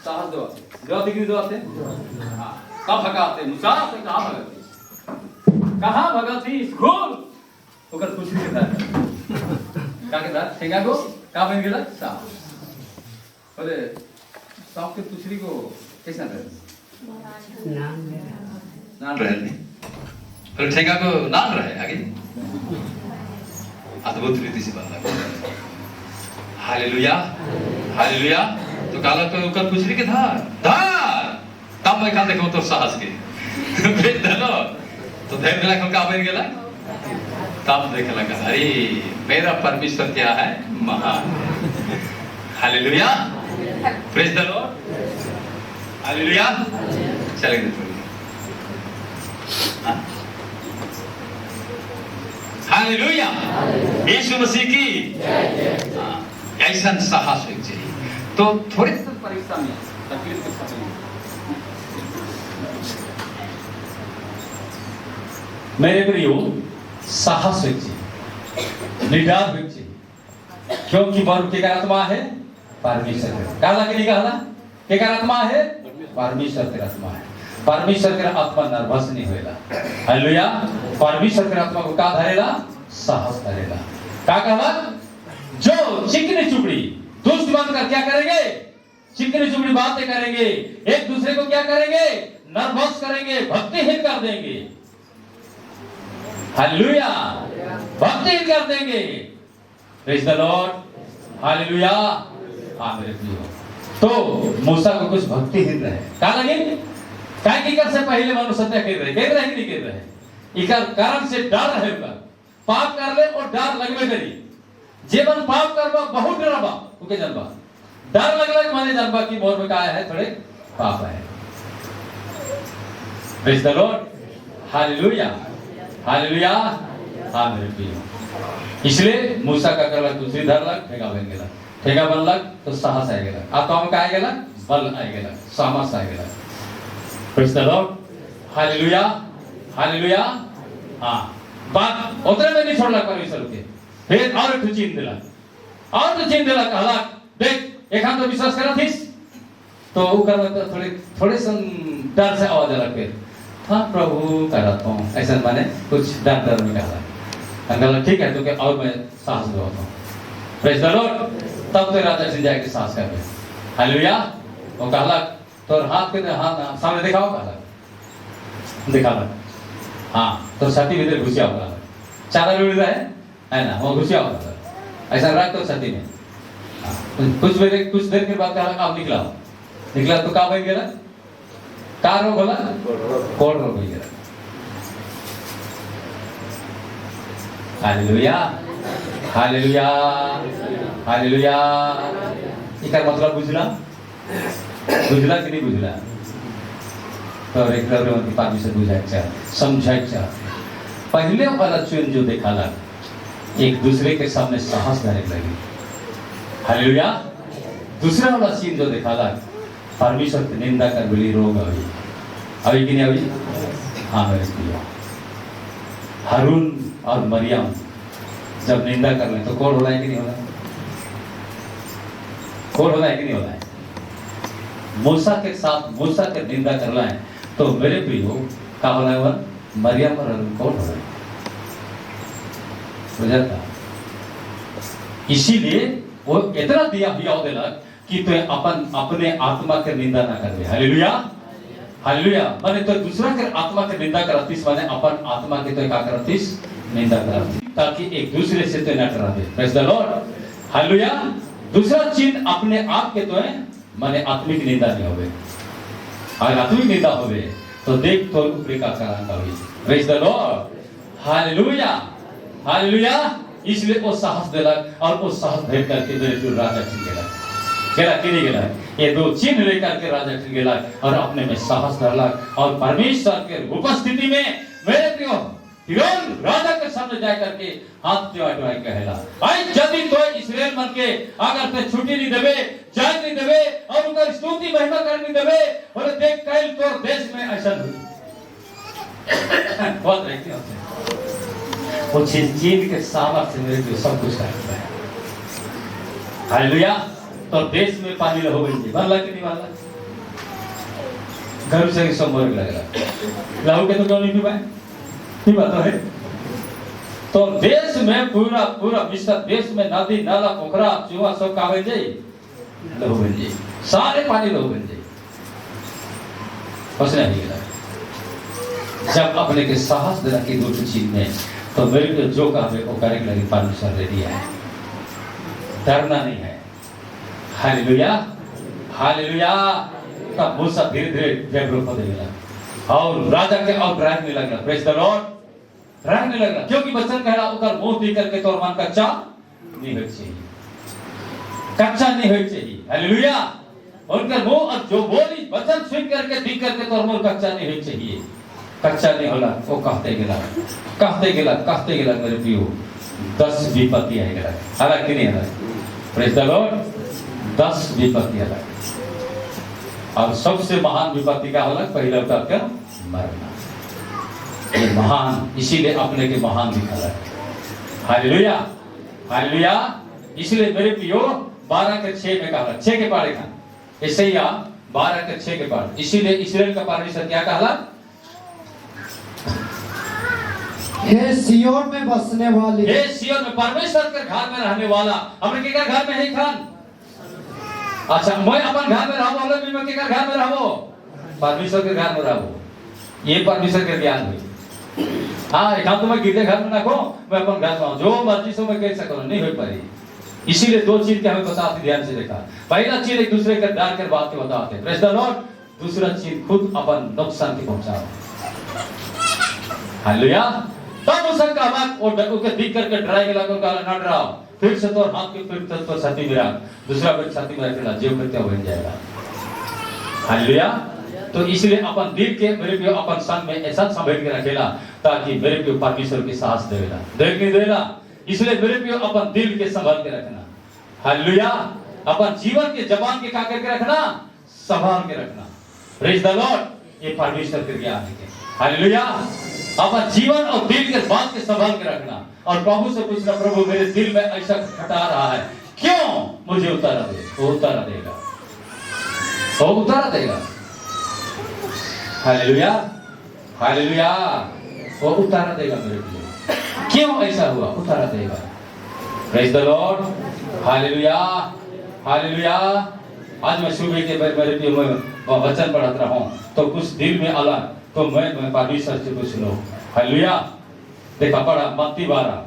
साहस दो डिग्री दो आते हां कब भगाते मूसा से कहां भगाती स्कूल ओकर कुछ नहीं था का के था ठेंगा को का बन गेला साहब बोले साहब के तुछरी को कैसा रहे नाम रहे नहीं फिर ठेंगा को नाम रहे आगे अद्भुत रीति से बदला हालेलुया हालेलुया तो काला पे ऊपर कुछ के धार तब मैं कहा देखो तो साहस के भेज दलो तो धैर्य लगा का बन गेला तब देख लगा अरे मेरा परमेश्वर क्या है महान hallelujah praise the lord hallelujah चलेंगे थोड़ी हालेलुया यीशु मसीह की ऐसा साहस होना चाहिए तो थोड़ी सी परीक्षा में तकलीफ के समय मेरे प्रियो साहस होना चाहिए निडर होना चाहिए क्योंकि वर्ग के आत्मा है परमेश्वर काला के लिए कहला के आत्मा है परमेश्वर के आत्मा है परमेश्वर के आत्मा नर्वस नहीं होएगा हालेलुया परमेश्वर के आत्मा को का धरेला साहस धरेला का कहला जो चिकनी चुपड़ी दुष्ट बनकर क्या करेंगे चिकनी चुपड़ी बातें करेंगे एक दूसरे को क्या करेंगे नर्वस करेंगे भक्तिहीन कर देंगे हालेलुया भक्तिहीन कर देंगे प्रेज द लॉर्ड, हालेलुया। हाँ मेरे प्रियो, तो मूसा को कुछ भक्तिहीन रहे का लगे काय की कर से पहले मनुष्य सत्य कह रहे कि नहीं कह रहे इकर कारण से डर रहे होगा पाप कर ले और डर लगबे करी जीवन पाप करबा बहुत डरबा उके जानबा डर लगले माने जानबा कि मोर में का है थोड़े पाप है। Praise the lord, hallelujah, hallelujah. हाँ मेरे प्रियो, इसलिए मूसा का करला दूसरी धरलक ठेका बन गेला, ठेका बनलक तो साहस आ गेला, आत्मा में का आ गेला बल आ गेला, सामर्थ आ गेला। Praise the lord, hallelujah, hallelujah. हाँ बात उतरे में नहीं छोड़ला परमेश्वर के, फिर और एक चीन दिला, और तो चीन दिला कहला देख एक हम तो विश्वास करा थीस तो वो कर थोड़े डर से आवाज अलग फिर हाँ प्रभु करता हूँ ऐसा माने कुछ डर में कहला अंकल ठीक है तो क्या और मैं साहस दिलाता हूँ। प्रेज द लॉर्ड, तब तो राजा सिंह जाके साहस कर रहे, हालेलुया। वो कहला तो हाथ के हाथ सामने दिखाओ, कहला दिखाला हाँ तो छाती भीतर घुसिया होगा चारा लुड़ रहा है ना वो घुसिया होगा ऐसा रख तो छाती में कुछ देर के बाद कहला अब निकला तो का बन गया का रोग होला कोड़ रोग बन गया। Hallelujah, hallelujah, hallelujah. इका मतलब बुझला कि नहीं बुझला तो एक की पापी से बुझाइछा समझाइछा पहले वाला चुन जो देखाला एक दूसरे के सामने साहस करने लगी, हालेलुया। दूसरा वाला सीन जो देखाला परमेश्वर की निंदा कर बोली रोग अभी कि नहीं अभी हाँ मेरे प्रिय हारून और मरियम जब निंदा कर ले तो कौन हो रहा है कि नहीं हो रहा है, कौन हो रहा है कि नहीं हो रहा है। मूसा के साथ मूसा के निंदा कर रहा है तो मेरे प्रियो का हो रहा है मरियम और हारून कौन हो रहा है बुझाता। इसीलिए वो इतना दिया दिला कि तो अपने आत्मा के निंदा ना करे, हालेलुया, हालेलुया। माने तो दूसरा के आत्मा के निंदा करतीस माने अपन आत्मा के तो क्या करतीस निंदा करती ताकि एक दूसरे से तो ना करा दे। Praise the lord, hallelujah. दूसरा चीज अपने आप के तो है माने आत्मिक निंदा नहीं होवे, अगर आत्मिक निंदा होवे तो देख तो ऊपरी का करांगा होई। Praise the lord, hallelujah, hallelujah. इसलिए वो साहस देला और वो साहस भेज करके मेरे जो राजा छिन गेला कि नहीं गेला ये दो चिन्ह लेकर के राजा छिन गेला और अपने में साहस धरला और परमेश्वर के उपस्थिति में मेरे प्रियो फिरौन राजा के सामने जा करके हाथ जोड़ कहला भाई यदि तो इस्राएल मन के अगर ते छुट्टी नहीं देबे जान नहीं देबे और उनका स्तुति महिमा करनी देबे और देख कल तोर देश में ऐसा हुई बहुत रहती है वो चीन के सामर्थ्य मेरे को सब कुछ करता है, हालेलुया। तो देश में पानी हो गई बनला कि नहीं बनला घर से सब मर लगा लाहू के तो क्यों नहीं पाए नहीं बात है। तो देश में पूरा पूरा मिस्र देश में नदी नाला पोखरा चूहा सब का बन जाए लहू बन जाए सारे पानी लहू बन जाए फसना नहीं लगा जब अपने के साहस देना की दूसरी चीज में तो मेरे को जो काम है वो करने लगी परमेश्वर ने दिया है, डरना नहीं है, हालेलुया, हालेलुया। तब मूसा धीरे धीरे डेवलप होने लगा और राजा के और रहने लगा, प्रेज द लॉर्ड, रहने लगा क्योंकि वचन कह रहा उधर मुंह दी करके तोर मन कच्चा नहीं हो चाहिए, कच्चा नहीं हो चाहिए, हालेलुया। उनका मुंह और जो बोली वचन सुन करके दी करके तोर मुंह कच्चा नहीं हो चाहिए, कच्चा नहीं होला वो कहते गेला मेरे प्रियो 10 विपत्ति आए गेला अलग कि नहीं अलग, प्रेज द लॉर्ड। 10 विपत्ति अलग और सबसे महान विपत्ति का होला पहला उतर क्या मरना, ये महान इसीलिए अपने के महान दिखा है, हालेलुया, हालेलुया। इसलिए मेरे प्रियो 12:6 में कहा 6 के पारे का ईसाया 12:6 के पार, इसीलिए इस्राएल का परमेश्वर क्या कहला हे सियोन में बसने वाले, हे सियोन में परमेश्वर के घर में रहने वाला, हमने के घर में है खान। अच्छा मैं अपन घर में रहबो वाला भी मैं के घर में रहबो परमेश्वर के घर में रहबो, ये परमेश्वर के ज्ञान हुई। हाँ एक हाथ मैं गिरते घर में रखो, मैं अपन घर में आऊँ, जो मर्जी से मैं कह सकूँ, नहीं हो पाई। इसीलिए दो चीज के हमें बताते, ध्यान से देखा। पहला चीज एक दूसरे के डाल कर बात के बताते, प्रेज द लॉर्ड। दूसरा चीज खुद अपन नुकसान की पहुंचाओ। हालेलुया। तब उसका बात और डर देख करके डराएगा, लगा गाला ना डराओ, फिर से तो हाथ के फिर तो छाती में रख, दूसरा फिर छाती में रखना, जीव कृत्य बन जाएगा। हालेलुया। तो इसलिए अपन दिल के मेरे पे अपन संग में ऐसा संभल के रखेला, ताकि मेरे पे परमेश्वर की साहस देवेला, देख नहीं देला। इसलिए मेरे पे अपन दिल के संभाल के रखना। हालेलुया। अपन जीवन के जबान के क्या करके रखना, संभाल के रखना। Praise the Lord. ये परमेश्वर के ज्ञान है। हालेलुया। अपन जीवन और दिल के बात के संभाल के रखना, और प्रभु से पूछना, प्रभु मेरे दिल में ऐसा खटा रहा है, क्यों? मुझे उतारा दे। वो उतारा देगा, वो उतारा देगा। Hallelujah, hallelujah. वो उतारा देगा मेरे लिए, क्यों ऐसा हुआ, उतारा देगा। Praise the lord. Hallelujah, hallelujah. आज मैं सुबह के मेरे लिए वचन पढ़ता रहा हूं, तो कुछ दिल में आला, तो मैं परमेश्वर से कुछ लो। हालेलुया। देखा पढ़ा मत्ती 12।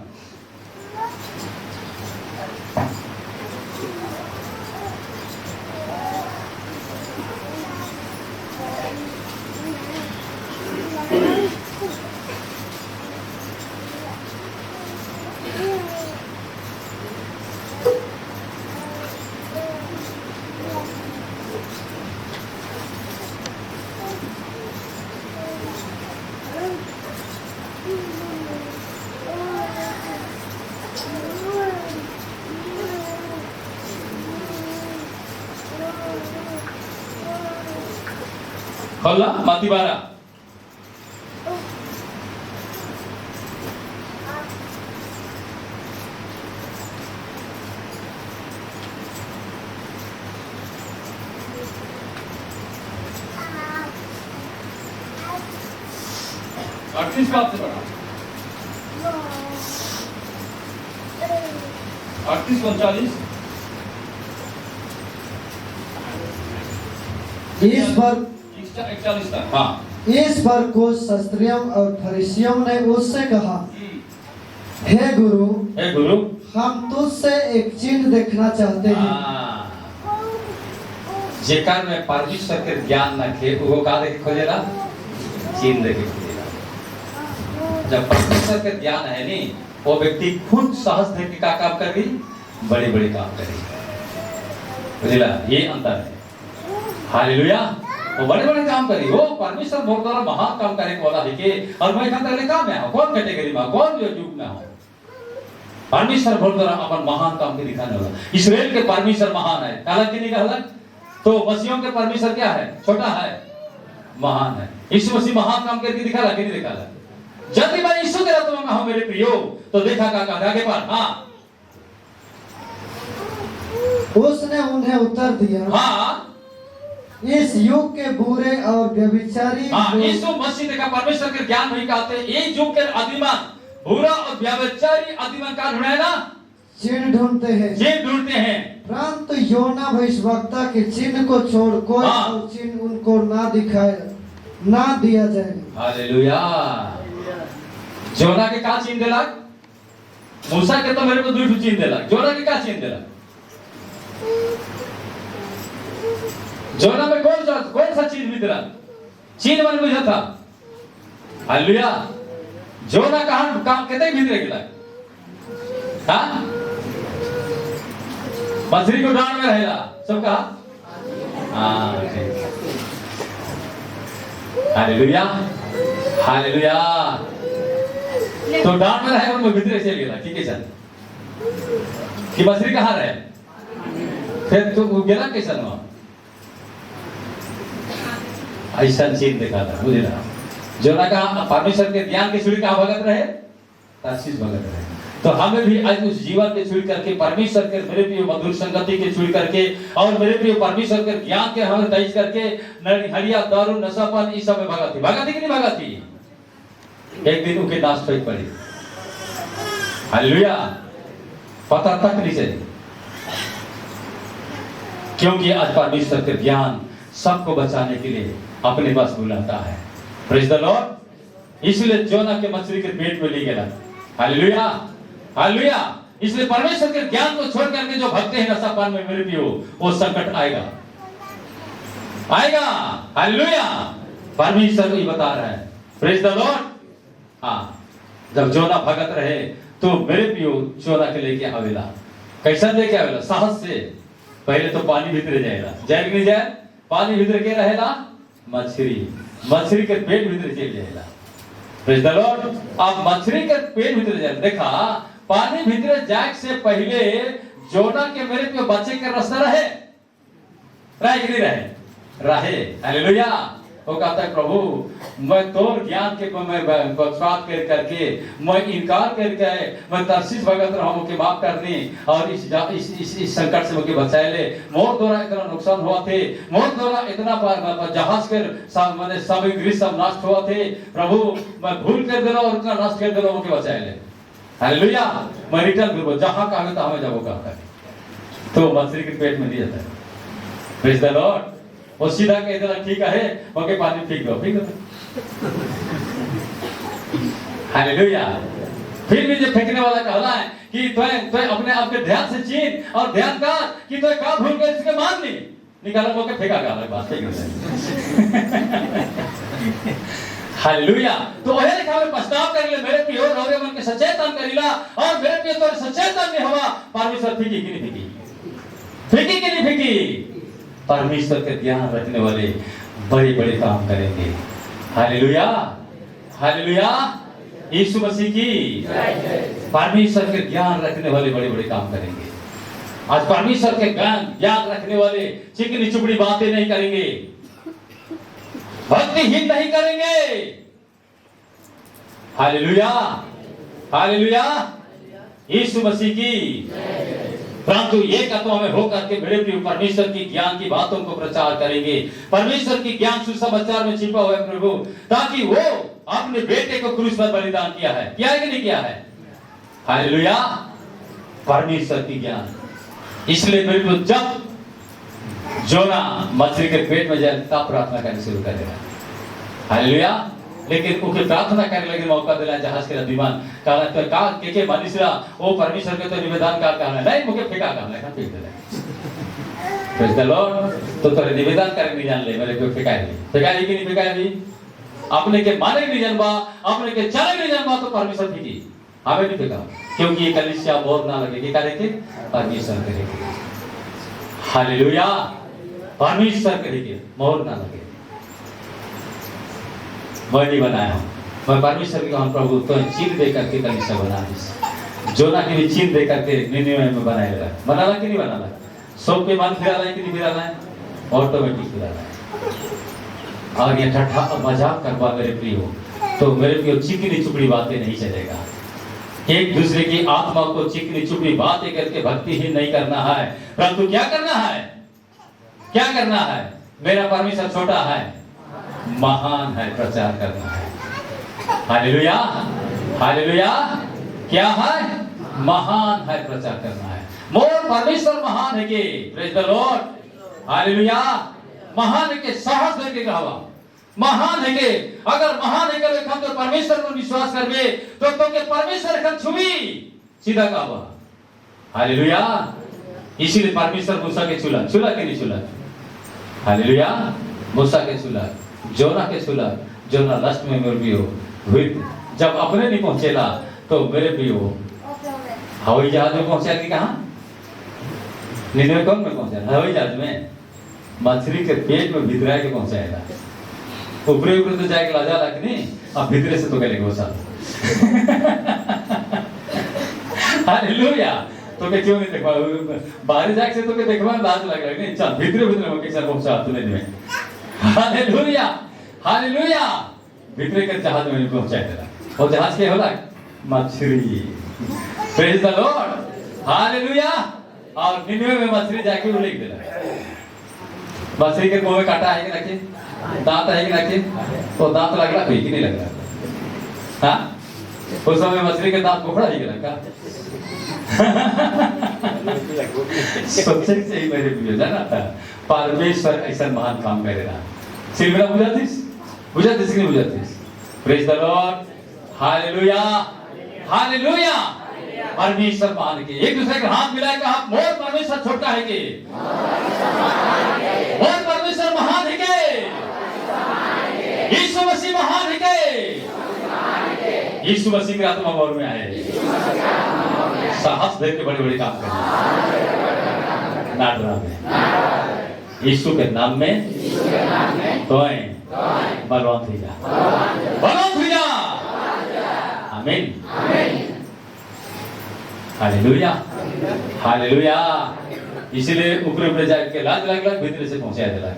खोलना मत्ती 12। अड़तीस बात से पढ़ा, 38-39। इस पर 41 तक। हाँ। इस पर कुछ शास्त्रियों और फरीसियों ने उससे कहा, हे गुरु, हे गुरु, हम तुझसे एक चिन्ह देखना चाहते हैं। जेकर में परमेश्वर के ज्ञान न खे, वो का देख खोजेला, चिन्ह देख खोजेला। जब परमेश्वर के ज्ञान है नहीं, वो व्यक्ति खुद साहस दे के का काम करेगी, बड़े बड़े काम करेगी। बुझला, ये अंतर है। हालेलुया। वो बड़े बड़े काम करी, वो परमेश्वर बहुत बड़ा महान काम करने वाला है के, और मैं कहता है काम में हूं, कौन कैटेगरी में, कौन जो युग में हूं। परमेश्वर बहुत बड़ा अपन महान काम के दिखाने वाला। इस्राएल के परमेश्वर महान है, अलग की नहीं अलग। तो मसीहों के परमेश्वर क्या है, छोटा है, महान है। यीशु मसीह महान काम करके दिखा कि नहीं दिखा? जब भी मैं यीशु के रत्न में हूं मेरे प्रियो, तो देखा का आगे पर। हाँ, उसने उन्हें उत्तर दिया, हाँ, इस युग के बुरे और व्यभिचारी, हाँ, यीशु मसीह देखा परमेश्वर के ज्ञान नहीं कहते, ये युग के आदिमान बुरा और व्यभिचारी आदिमान का ढूंढेगा, चिन्ह ढूंढते हैं, चिन्ह ढूंढते हैं। परंतु योना भविष्यवक्ता के चिन्ह को छोड़ कोई और चिन्ह उनको ना दिखाए, ना दिया जाएगा। हालेलुया। जोना के का चिन्ह देला? मूसा के तो मेरे को दो चिन्ह देला, जोना के का चिन्ह देला? जोना में कौन सा चीज मिला? चिन्ह मन बुझा था। हालेलुया। जोना कहां काम कहते भीतर गेला? हाँ, मछली को डांड में रहेला, सब कहा। हाँ, हालेलुया, हालेलुया। तो डांड में रहे और भीतर चल गेला, ठीक है सर? कि मछली कहाँ रहे? फिर तो गेला कैसा ना? ऐसा चीज देखा था, बुझे ना? जो ना कहा परमेश्वर के ज्ञान के छुड़ी कहाँ भगत रहे, ताशीष भगत रहे। तो हमें भी आज उस जीवन के छुड़ी करके, परमेश्वर के मेरे प्रिय मधुर संगति के छुड़ी करके, और मेरे प्रिय परमेश्वर के ज्ञान के हमें तेज करके, हरिया दारू नशापान इस सब में भगत थी कि नहीं भगत थी? एक दिन उनके नाश पे पड़ी। हालेलुया। पता तक नहीं चली, क्योंकि आज परमेश्वर के ज्ञान सबको बचाने के लिए अपने पास बुलाता है। Praise the Lord. इसलिए जोना के मछली के पेट में ले गया। Hallelujah, hallelujah. इसलिए परमेश्वर के ज्ञान को छोड़ करके जो भगते हैं नशापान में मेरे पियो, वो संकट आएगा, आएगा। हालेलुया। परमेश्वर को ही बता रहा है, प्रेज द लॉर्ड। हाँ, जब जोना भगत रहे तो मेरे पियो जोना के लेके आवेला। कैसा लेके आवेला? साहस से। पहले तो पानी भीतर जाएगा, जाए नहीं जाए? पानी भीतर के रहेला मछली, मछली के पेट भीतर चल जाएगा। Praise the Lord. अब मछली के पेट भीतर जाए, देखा पानी भीतर जाए से पहले जोना के मेरे पियो बच्चे के रास्ता रहे कि नहीं रहे? रहे। हालेलुया। वो कहता है प्रभु मैं तोर ज्ञान के मैं बकवास कर करके मैं इनकार करके मैं तरसीस भगत रहा हूं के माफ करनी और इस संकट से मुझे बचाए ले। मोर द्वारा इतना नुकसान हुआ थे, मोर द्वारा इतना जहाज के मैंने सामग्री सब नष्ट हुआ थे। प्रभु मैं भूल कर देना और इतना नष्ट कर देना मुझे बचाए ले। हालेलुया। मैं रिटर्न करूँ जहां कहा था हमें जाओ कहता है तो मछली के पेट में दिया था। Praise the Lord. वो सीधा कह देना ठीक है, ओके पानी फेंक दो, फेंक दो। हालेलुया। फिर भी जो फेंकने वाला कहला है कि तो अपने आप के ध्यान से चीन और ध्यान का कि तो का भूल कर इसके मान ली निकाला वो के फेंका गाला बात फेंक दे। हालेलुया। तो वह लिखा है पछताव कर ले मेरे पियो रौरे मन के सचेतन करिला और मेरे पियो तोरे सचेतन में हवा परमेश्वर फेंकी कि नहीं फेंकी, फेंकी कि नहीं फेंकी? परमेश्वर के ध्यान रखने वाले बड़े बड़े काम करेंगे। Hallelujah, hallelujah. यीशु मसीह की परमेश्वर के ज्ञान रखने वाले बड़े बड़े काम करेंगे। आज परमेश्वर के ज्ञान रखने वाले चिकनी चुपड़ी बातें नहीं करेंगे, भक्तिहीन नहीं करेंगे। Hallelujah, hallelujah. यीशु मसीह की। परंतु एक आत्मा में होकर के मेरे प्रिय परमेश्वर की ज्ञान की बातों को प्रचार करेंगे। परमेश्वर की ज्ञान सुसमाचार में छिपा हुआ है प्रभु, ताकि वो अपने बेटे को क्रूस पर बलिदान किया है, किया है कि नहीं किया है? हालेलुया। परमेश्वर की ज्ञान। इसलिए मेरे को जब जोना मछली के पेट में जाए तब प्रार्थना करनी शुरू करेगा। हालेलुया। लेकिन उनके प्रार्थना करने लगे मौका दिला जहाज के विमान कहला तो का के मनुष्य वो परमेश्वर के तो निवेदन का कहला नहीं मुझे फेंका कहला का फेंक दिला। Praise the lord. तो तोरे निवेदन करने नहीं जान ले मेरे को फेंकाई कि नहीं फेंकाई? अपने के माने नहीं जानबा, अपने के चले नहीं जानबा तो परमेश्वर फेंकी, हमें नहीं फेंका। क्योंकि ये कलीसिया मोहर ना लगेगी, क्या करेंगे? परमेश्वर करेंगे। हालेलुया। परमेश्वर करेंगे, मोहर ना लगे। मैं नहीं बनाया, मैं परमेश्वर के हम प्रभु तो चिन्ह दे करके कलीसिया बना। जोना के भी चिन्ह दे करके निनिवे में बनाएगा। बनाना कि नहीं बनाना? सब के मन फिराना है कि नहीं फिराना है? ऑटोमेटिक फिराना है। और ये ठट्ठा मजाक करवा मेरे प्रिय हो तो मेरे प्रिय चिकनी चुपड़ी बातें नहीं चलेगा। एक दूसरे की आत्मा को चिकनी चुपड़ी बातें करके भक्तिहीन नहीं करना है, परंतु क्या करना है? क्या करना है? मेरा परमेश्वर छोटा है, महान है, प्रचार करना है। Hallelujah, hallelujah. क्या है? महान है, प्रचार करना है। मोर परमेश्वर महान है के, प्रेज द लॉर्ड। हालेलुया। महान है के साहस लेके कहवा महान है के। अगर महान है के हम तो परमेश्वर पर विश्वास करबे तो के परमेश्वर का छुबी सीधा कहवा। हालेलुया। इसीलिए परमेश्वर मूसा के छुला, छुला के नहीं छुला? हालेलुया। मूसा के छुला, जोना के छुला। जोना लास्ट में मेरे भी हुई जब अपने नहीं पहुंचेला तो मेरे भी हो हवाई जहाज में पहुंचा कि कहां? निनिवे कौन में पहुंचा? हवाई जहाज में। मछली के पेट में भितरा के पहुंचाएगा। ऊपरे ऊपरे तो जाके लाजा लग नहीं, अब भीतरे से तो करेगा वो सब। हालेलुया। तो के क्यों नहीं देखवा? बाहर जाके से तो के देखवा लाज लग रहा है। चल भीतरे भीतरे में कैसे पहुंचा तूने में। Hallelujah, hallelujah. भीतरे के जहाज में पहुंचाए देला। और जहाज के होला मछली। Praise the lord. हालेलुया। और निनिवे में मछली जाके उलेख देला। मछली के मुंह में कांटा है कि रखे? दांत है कि रखे? तो दांत लग रहा कि नहीं लग रहा? हाँ? उस समय मछली के दांत बुखड़ा ही रखा। सोचे से ही मेरे भी जाना था परमेश्वर ऐसा महान काम करेगा। सिर्फ बुझातीस कि नहीं बुझातीस? Praise the lord, hallelujah, hallelujah. परमेश्वर महान के, एक दूसरे के हाथ मिलाए कहा मोर परमेश्वर छोटा है के, मोर परमेश्वर महान है के, यीशु मसीह महान है के, यीशु मसीह की आत्मा मोर में आए, साहस दे के बड़े बड़े काम करें, ना डरावे। यीशु के नाम में तोय बलवंत हो जा, बलवंत हो जा। आमीन, हालेलुया, हालेलुया। इसलिए ऊपर ऊपर जाके लाज लग भीतर से पहुंचाया दिला,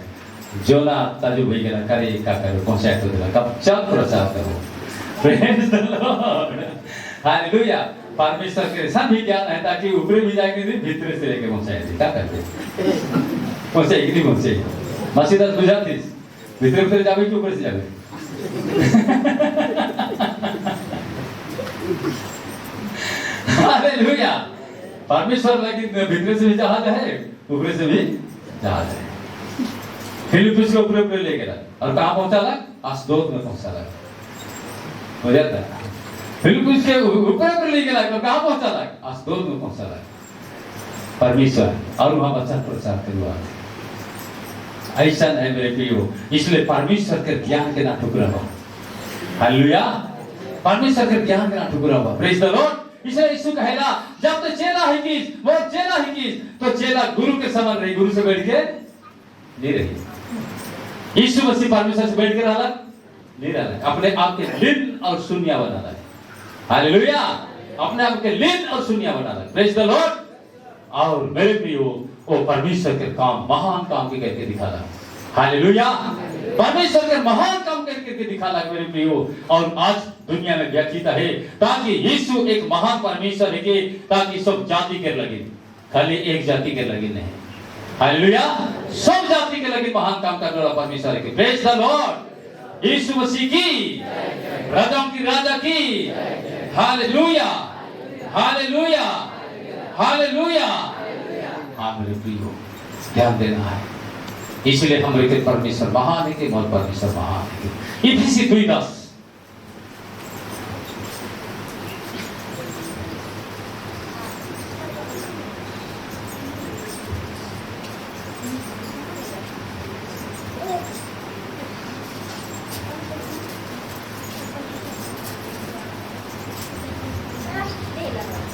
जो ना ताजु भाई के करे का करे पहुंचाया तो दिला, कब चल प्रचार करो। Praise the lord, hallelujah. परमेश्वर के साथ भी ज्ञान है ताकि ऊपर भी जाके भीतर से लेके पहुंचाया दे, क्या करते पहुंचे कि नहीं पहुंचे। मसीदास बुझाती भीतर भीतर जावे कि ऊपर से जावे। हालेलुया। परमेश्वर लेकिन भीतर से भी जहाज है, ऊपर से भी जहाज है। फिलिप्पीस को ऊपर ऊपर ले गया और कहाँ पहुंचा ला? अशदोद में पहुंचा ला, हो जाता है। फिलिप्पीस के ऊपर ऊपर ले गया और कहाँ पहुंचा ला? अशदोद में पहुंचा ला परमेश्वर, और वहां बच्चा प्रचार करवा। ऐसा है मेरे प्रियो, इसलिए परमेश्वर के ज्ञान के ना ठुकरा हो। हालेलुया, परमेश्वर के ज्ञान के ना ठुकरा हो। Praise the Lord. इसलिए यीशु कहेला जब तो चेला है कि वो चेला है कि तो चेला गुरु के समान रही, गुरु से बैठ के नहीं रही। यीशु मसीह परमेश्वर से बैठ के रहा नहीं रहा, अपने आप के लीन और शून्य बना रहा है। हालेलुया, अपने आप के लीन और शून्य बना रहा है। Praise the Lord. और मेरे प्रियो वो परमेश्वर के काम, महान काम के करके दिखा रहा। हालेलुया, परमेश्वर के महान काम करके दिखा रहा मेरे प्रियो। और आज दुनिया में व्याख्याता है ताकि यीशु एक महान परमेश्वर है कि ताकि सब जाति के लगे, खाली एक जाति के लगे नहीं। हालेलुया, सब जाति के लगे महान काम करने वाला परमेश्वर है। Praise the lord. Yeshu Masih की, राजाओं की राजा की। Hallelujah, hallelujah, hallelujah. हाँ मेरे प्रियो, ध्यान देना है। इसलिए हमारे के परमेश्वर महान है कि मोर परमेश्वर महान है। इफिसी 2:10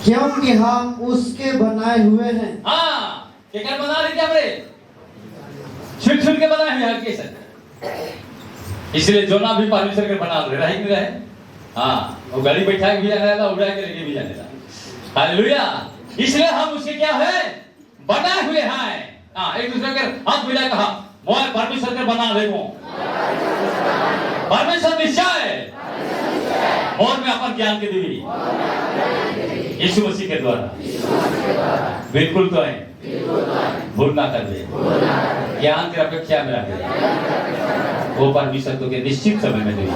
क्योंकि हम उसके बनाए हुए हैं। हाँ, क्या बना रहे क्या बड़े छुट छुट के बनाए हुए हैं कैसे। इसलिए जोना भी परमेश्वर के बना रहे रही नहीं रहे। हाँ, वो गाड़ी बैठा के भी जाने वाला, उड़ा के लेके भी जाने वाला। हालेलुया। इसलिए हम उसके क्या है, बनाए हुए हैं। हाँ, एक दूसरे के हाथ मिला कहा मोर परमेश्वर के बना रहे हो। परमेश्वर निश्चय मोर में अपन ज्ञान के देवी यीशु मसीह के द्वारा बिल्कुल तो है, भूल ना कर दे। ज्ञान की अपेक्षा में रखे वो परमेश्वर तो के निश्चित समय में देवी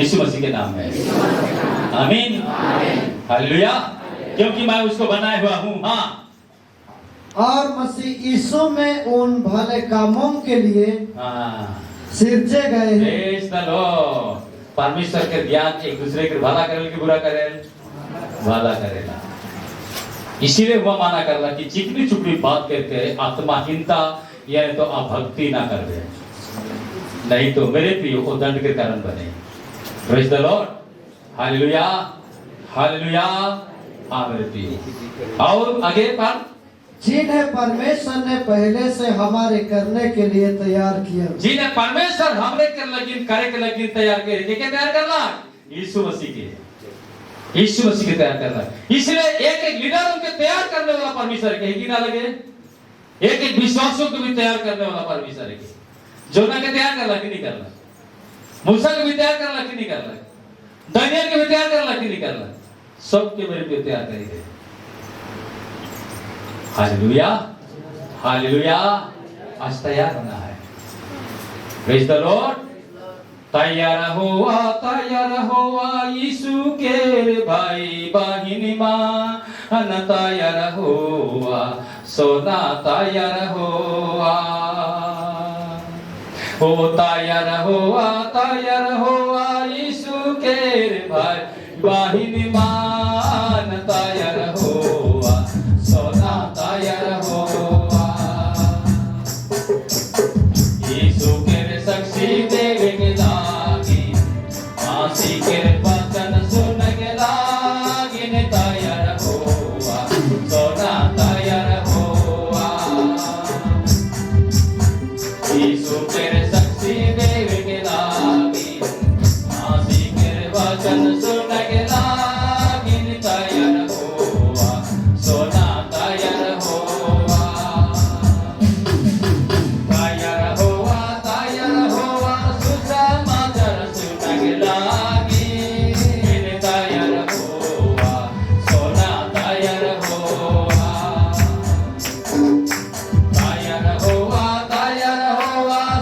यीशु मसीह के नाम में। आमीन, हालेलुया। क्योंकि मैं उसको बनाया हुआ हूँ। हाँ, और मसीह यीशु में उन भले कामों के लिए सिरजे गए हैं। Praise the Lord. परमेश्वर के ज्ञान एक दूसरे के भला करेल कि बुरा करेल, भला करेला। इसीलिए वह माना करला कि चिकनी चुपड़ी बात करके आत्माहीनता यानी तो अभक्ति ना कर दे, नहीं तो मेरे प्रियो को दंड के कारण बने। Praise the lord, hallelujah, hallelujah. हाँ मेरे प्रियो, और आगे पर जिन्हें परमेश्वर ने पहले से हमारे करने के लिए तैयार किया। जिन्हें परमेश्वर हमरे कर लगिन करे के लगिन तैयार करे, के तैयार करला यीशु मसीह के, यीशु मसीह के तैयार करला। इसलिए एक एक लीडर उनके तैयार करने वाला परमेश्वर के ही ना लगे, एक एक विश्वासियों को भी तैयार करने वाला परमेश्वर के। जोना के तैयार करला कि नहीं करला, मूसा के भी तैयार करला कि नहीं करला, दानियल के भी तैयार करला कि नहीं करला, सबके मेरे पे तैयार करेंगे। Hallelujah, hallelujah. आज तैयार होना है। Praise the Lord. तैयार हुआ यीशु के भाई बहिनी माँ, तैयार हुआ सोना तैयार हुआ। तायर होआ यीशु के भाई बाहिनी मान तायर होआ सोना तायर होआ यीशु के साक्षी देवे के लागी आसी के वचन सुन के लागी ने तायर होआ सोना तायर होआ यीशु के साक्षी देवे के लागी आसी के वचन सुन के लागी ने तायर होआ सोना तायर होआ तायर होआ सुसमाचार सुन के लागी ने तायर होआ सोना तायर होआ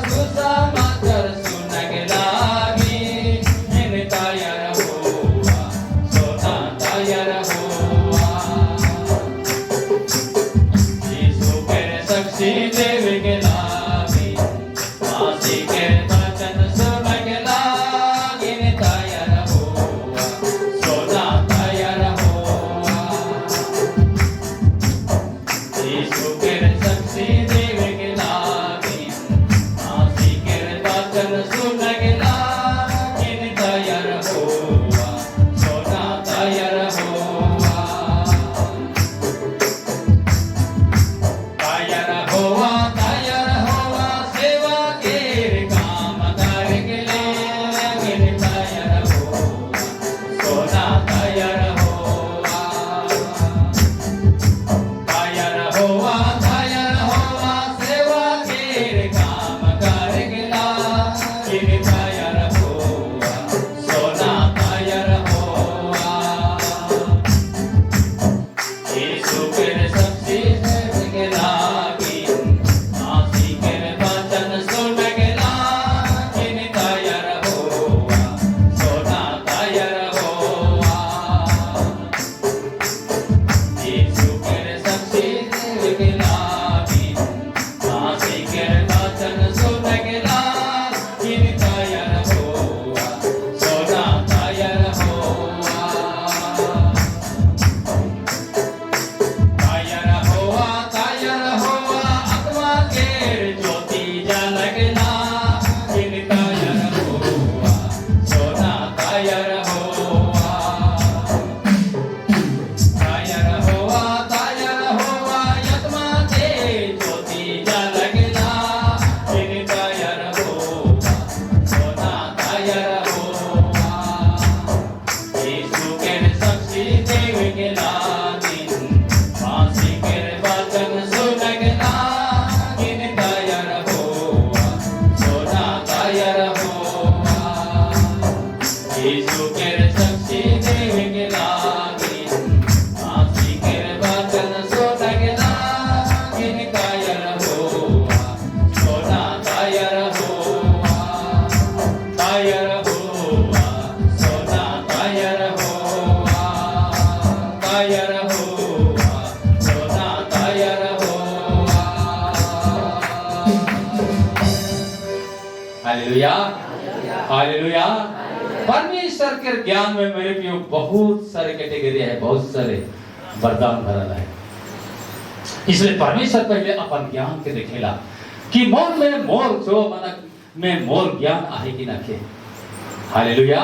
सुसमाचार सुन के लागी ने तायर होआ सोना तायर होआ यीशु के साक्षी देवे के लागी आसी के वचन सुन के लागी ने तायर होआ सोना तायर होआ यीशु के साक्षी देवे के लागी आसी के वचन सुन के लागी ने तायर होआ सोना तायर होआ तायर होआ सेवा के काम कर के ले ने तायर होआ सोना तायर होआ सेवा के काम कर के लागी ने तायर होआ सोना तायर होआ यीशु के साक्षी देवे के लागी आसी के वचन सुन के लागी ने तायर होआ सोना तायर होआ यीशु के साक्षी देवे के लागी आसी के वचन सुन के लागी ने तायर होआ सोना तायर होआ तायर होआ आत्मा के ज्योति जलगला इन तायर होआ सोना तायर होआ आत्मा के ज्योति जलगला इन तायर होआ सोना तायर होआ यीशु के साक्षी देवे के लागी आसी के वचन सुन के लागी ने तायर होआ सोना तायर होआ यीशु के साक्षी देवे के लागी आसी के वचन सुन के लागी ने तायर होआ सोना तायर होआ सोना तायर होआ सोना तायर होआ हालेलुया हालेलुया परमेश्वर के ज्ञान में मेरे प्रियो बहुत सारे कैटेगरी है, बहुत सारे वरदान भरल है। इसलिए परमेश्वर पहले अपन ज्ञान के देखेला कि मोर में मोर जो मनक में मोर ज्ञान आहे कि नखे। हालेलुया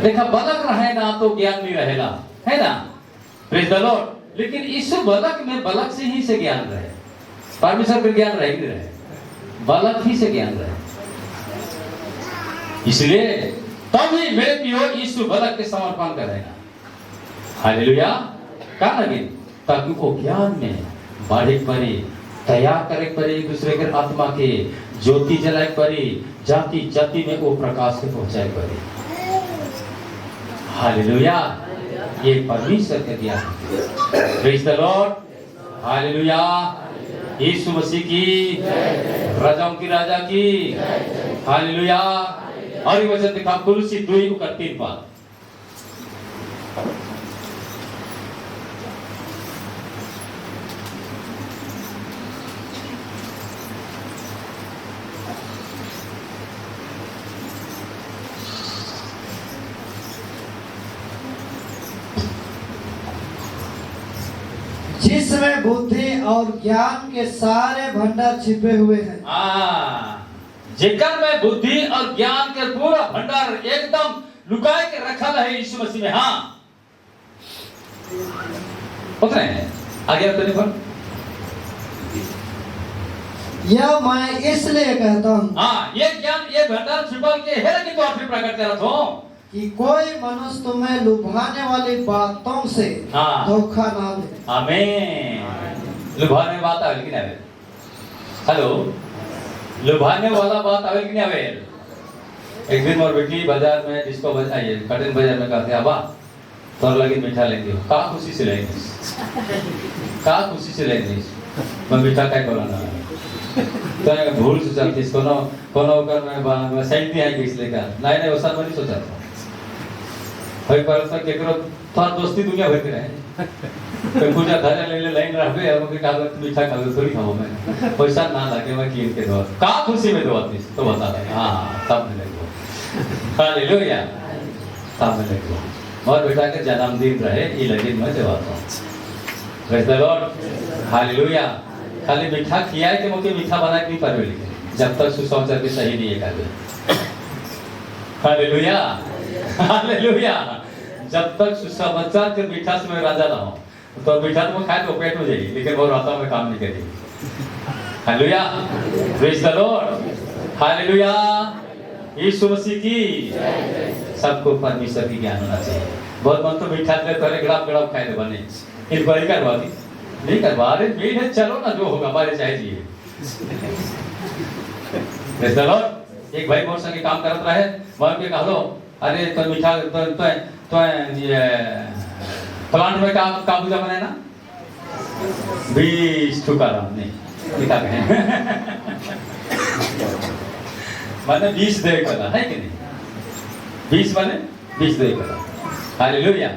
देखा बलक रहे ना तो ज्ञान नहीं रहेला, है ना, प्रेज द लॉर्ड। लेकिन इस बलक में बलक से ही से ज्ञान रहे, परमेश्वर का ज्ञान रहे नहीं रहे, बलक ही से ज्ञान रहे। इसलिए तभी मेरे प्रियो यीशु बलक के समर्पण करेगा। हालेलुया का लगे ताकि वो ज्ञान में बढ़े पड़े, तैयार करे पड़े, एक दूसरे के आत्मा के ज्योति जलाए पड़े, जाति जाति में वो प्रकाश के पहुंचाए पड़े। हालेलुया ये परमेश्वर का ज्ञान है। Praise the lord hallelujah Yeshu Masih की राजाओं की राजा की हालेलुया। और ये वचन दिखा कुलुसी 2:31 जिसमें बुद्धि और ज्ञान के सारे भंडार छिपे हुए हैं। जेकर में बुद्धि और ज्ञान के पूरा भंडार एकदम लुकाए के रखल है यीशु मसीह में। हाँ उतरे हैं आगे तो नहीं। यह मैं इसलिए कहता हूँ, हाँ ये ज्ञान ये भंडार छुपल के है कि तो आप प्रकट करत हो कि कोई मनुष्य तुम्हें लुभाने वाली बातों से धोखा ना दे। आमीन। लुभाने बात आवे कि नहीं आवे? हेलो, लुभाने वाला बात आवे कि नहीं आवे? एक दिन मोर बेटी बाजार में जिसको बताइए कटन बाजार में कहते अबा तोर लगे मीठा लेंगे का खुशी से लेंगे का खुशी से लेंगे मैं मीठा काय बोलाना तो भूल से चलती कोनो कोनो कर मैं साइड नहीं आई इसलिए का नहीं वसा नहीं सोचा था भाई पर तक केकरो थोड़ा दोस्ती दुनिया भर के रहे तो पूजा धारा ले ले लाइन रहबे और के कागज मीठा खावे थोड़ी खाओ मैं पैसा ना लगे मैं कीन के दो का खुशी में दो आती तो बता दे हां तब मिलेगा। हालेलुया तब मिलेगा। और बेटा के जन्मदिन रहे ये लगे मैं देवाता हूं। Praise the lord. हालेलुया। खाली मीठा खियाए के मुके मीठा बना के नहीं पावे लेकिन जब तक सुसमाचार के सही नहीं है कर। Hallelujah hallelujah. जब तक सुसमाचार के मीठा से मैं राजा ना हूं तो मीठा तो खाए तो पेट हो जाएगी लेकिन वो राता में काम नहीं करेगी। Hallelujah. Praise the lord. Hallelujah. Yeshu Masih की सबको परमेश्वर की ज्ञान होना चाहिए। बहुत मन तो मीठा ले करे गड़ाप गड़ाप खाए बने इन पर करवा दी नहीं करवा रहे मीठ है चलो ना जो होगा हमारे चाहिए। Praise the Lord. एक भाई मोर संगे काम करत रहे मैं के कहलो अरे तो मीठा तो ये प्लांट में का पूजा बनाए ना 20 ठुकारा नहीं लिखा है माने 20 दे कला है कि नहीं 20 माने 20 दे कला। हालेलुया।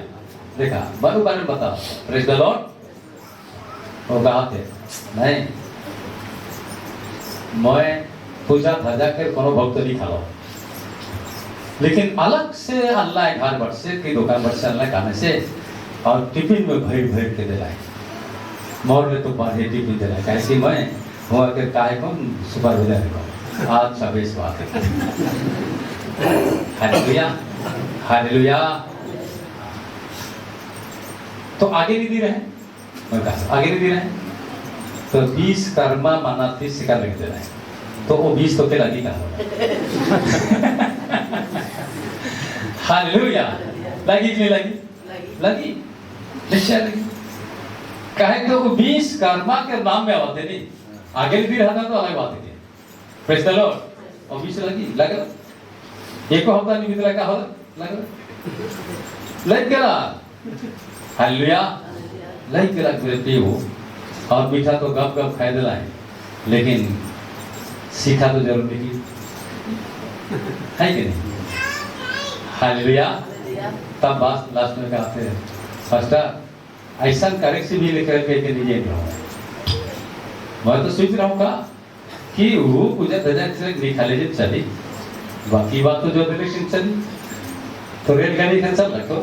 देखा बारू बारू बताओ। Praise the Lord. वो कहा थे नहीं मैं पूजा भजा के कोनो भक्त नहीं खालो लेकिन अलग से अल्लाह घर भर से की दुकान भर से अल्लाह खाने से और टिफिन में भर भर के दिलाए मोर ने तो बाहर टिफिन दिलाए कैसे मैं हुआ के काय को सुपरवाइजर को आज 26 बात है। Hallelujah hallelujah. तो आगे नहीं दे रहे मैं कहा आगे नहीं दे रहे तो 20 कर्मा मनाती सिखा लग दे रहे तो वो 20 तो के लगी का हालेलुया। लगी कि नहीं लगी लगी निश्चय लगी कहे तो वो 20 कर्मा के नाम में आते नहीं आगे भी रहता तो अलग बात है। Praise the Lord. और 20 लगी लगा एक हफ्ता नहीं बीतला का होला लगा लग गया। हालेलुया लग गया मेरे पियो और मीठा तो गप गप खाए दिला है लेकिन सीखा तो जरूर नहीं है कि नहीं। हालेलुया। तब बात लास्ट में कहते हैं फर्स्ट ऐसा करेक्ट से भी लेकर के नहीं रहा मैं तो सोच रहा हूँ का कि वो पूजा धजा से नहीं खा लीजिए चली बाकी बात तो जो डायरेक्शन चली तो रेलगाड़ी का चल रखो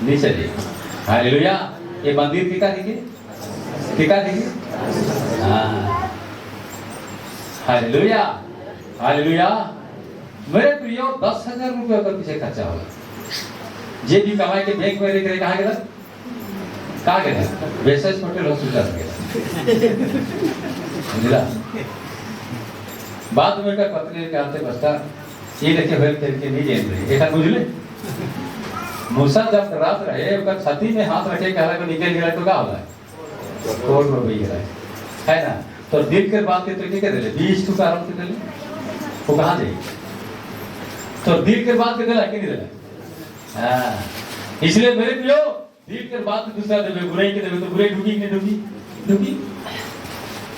नहीं चली। हालेलुया। ये मंदिर टिका देखिए हाँ हालेलुया हालेलुया। मेरे प्रियो 10,000 रुपये का पीछे खर्चा होगा जे भी कमाई के बैंक में लेकर कहाँ गया बेसेस होटल हॉस्पिटल गया बाद में का पत्नी के आते बस्ता ये लेके भेल के नहीं जान रही ऐसा बुझले मूसा जब रात रहे उसका छाती में हाथ रखे कहा को निकल गया तो क्या होगा कोट में भी है ना तो दिल के बात के तो क्या दे 20 टुका आराम से दे वो कहाँ जाएगी तो दिल के बात के दिला कि नहीं दिला। हां इसलिए मेरे प्रियो दिल के बात दूसरा देवे बुराई के देवे तो बुराई ढूंढी कि नहीं ढूंढी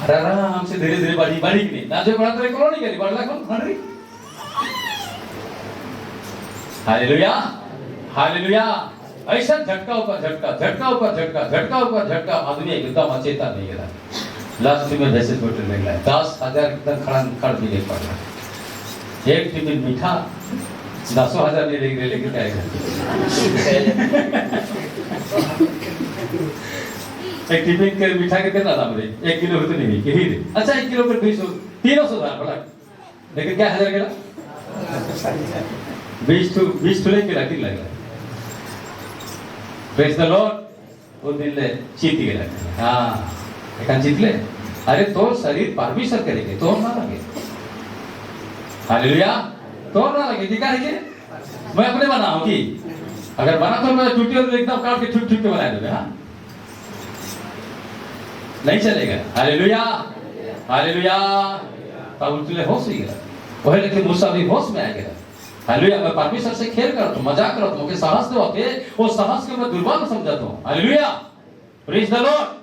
आराम से धीरे धीरे बढ़ी कि नहीं ना जो बड़ा तो करो नहीं करी बढ़ला कौन हनरी। Hallelujah hallelujah. ऐसा झटका ऊपर झटका झटका ऊपर झटका झटका ऊपर झटका आदमी एकदम अचेता नहीं गिरा लास्ट में वैसे होटल में गया 10,000 एकदम खड़ भी नहीं पड़ रहा एक टिफिन मीठा 10,000 नहीं लेके क्या एक टिफिन के मिठाई के कितना दाम रे? 1 किलो तो नहीं कि ही अच्छा 1 किलो पर 200 300 दाम पड़ा, लेकिन क्या 1000 के 20 ले के रखी लगा। Praise the Lord. वो दिन ले चीती के लगे, हाँ एक जीत ले। अरे तो शरीर परमेश्वर करेंगे तो ना लगे, हालेलुया, तो ना लगे दिखा रही मैं अपने बनाऊं कि अगर बना तो मैं टूटी और एकदम काट के ठुक ठुक के बना दूंगा, हाँ नहीं चलेगा। Hallelujah hallelujah. तब तुझे होश ही गया वह, लेकिन मूसा भी होश में आ गया। हालेलुया। मैं परमेश्वर से खेल करता हूं, मजाक करता हूं, साहस दो के वो साहस को मैं दुर्बल समझता हूं। Hallelujah praise the Lord.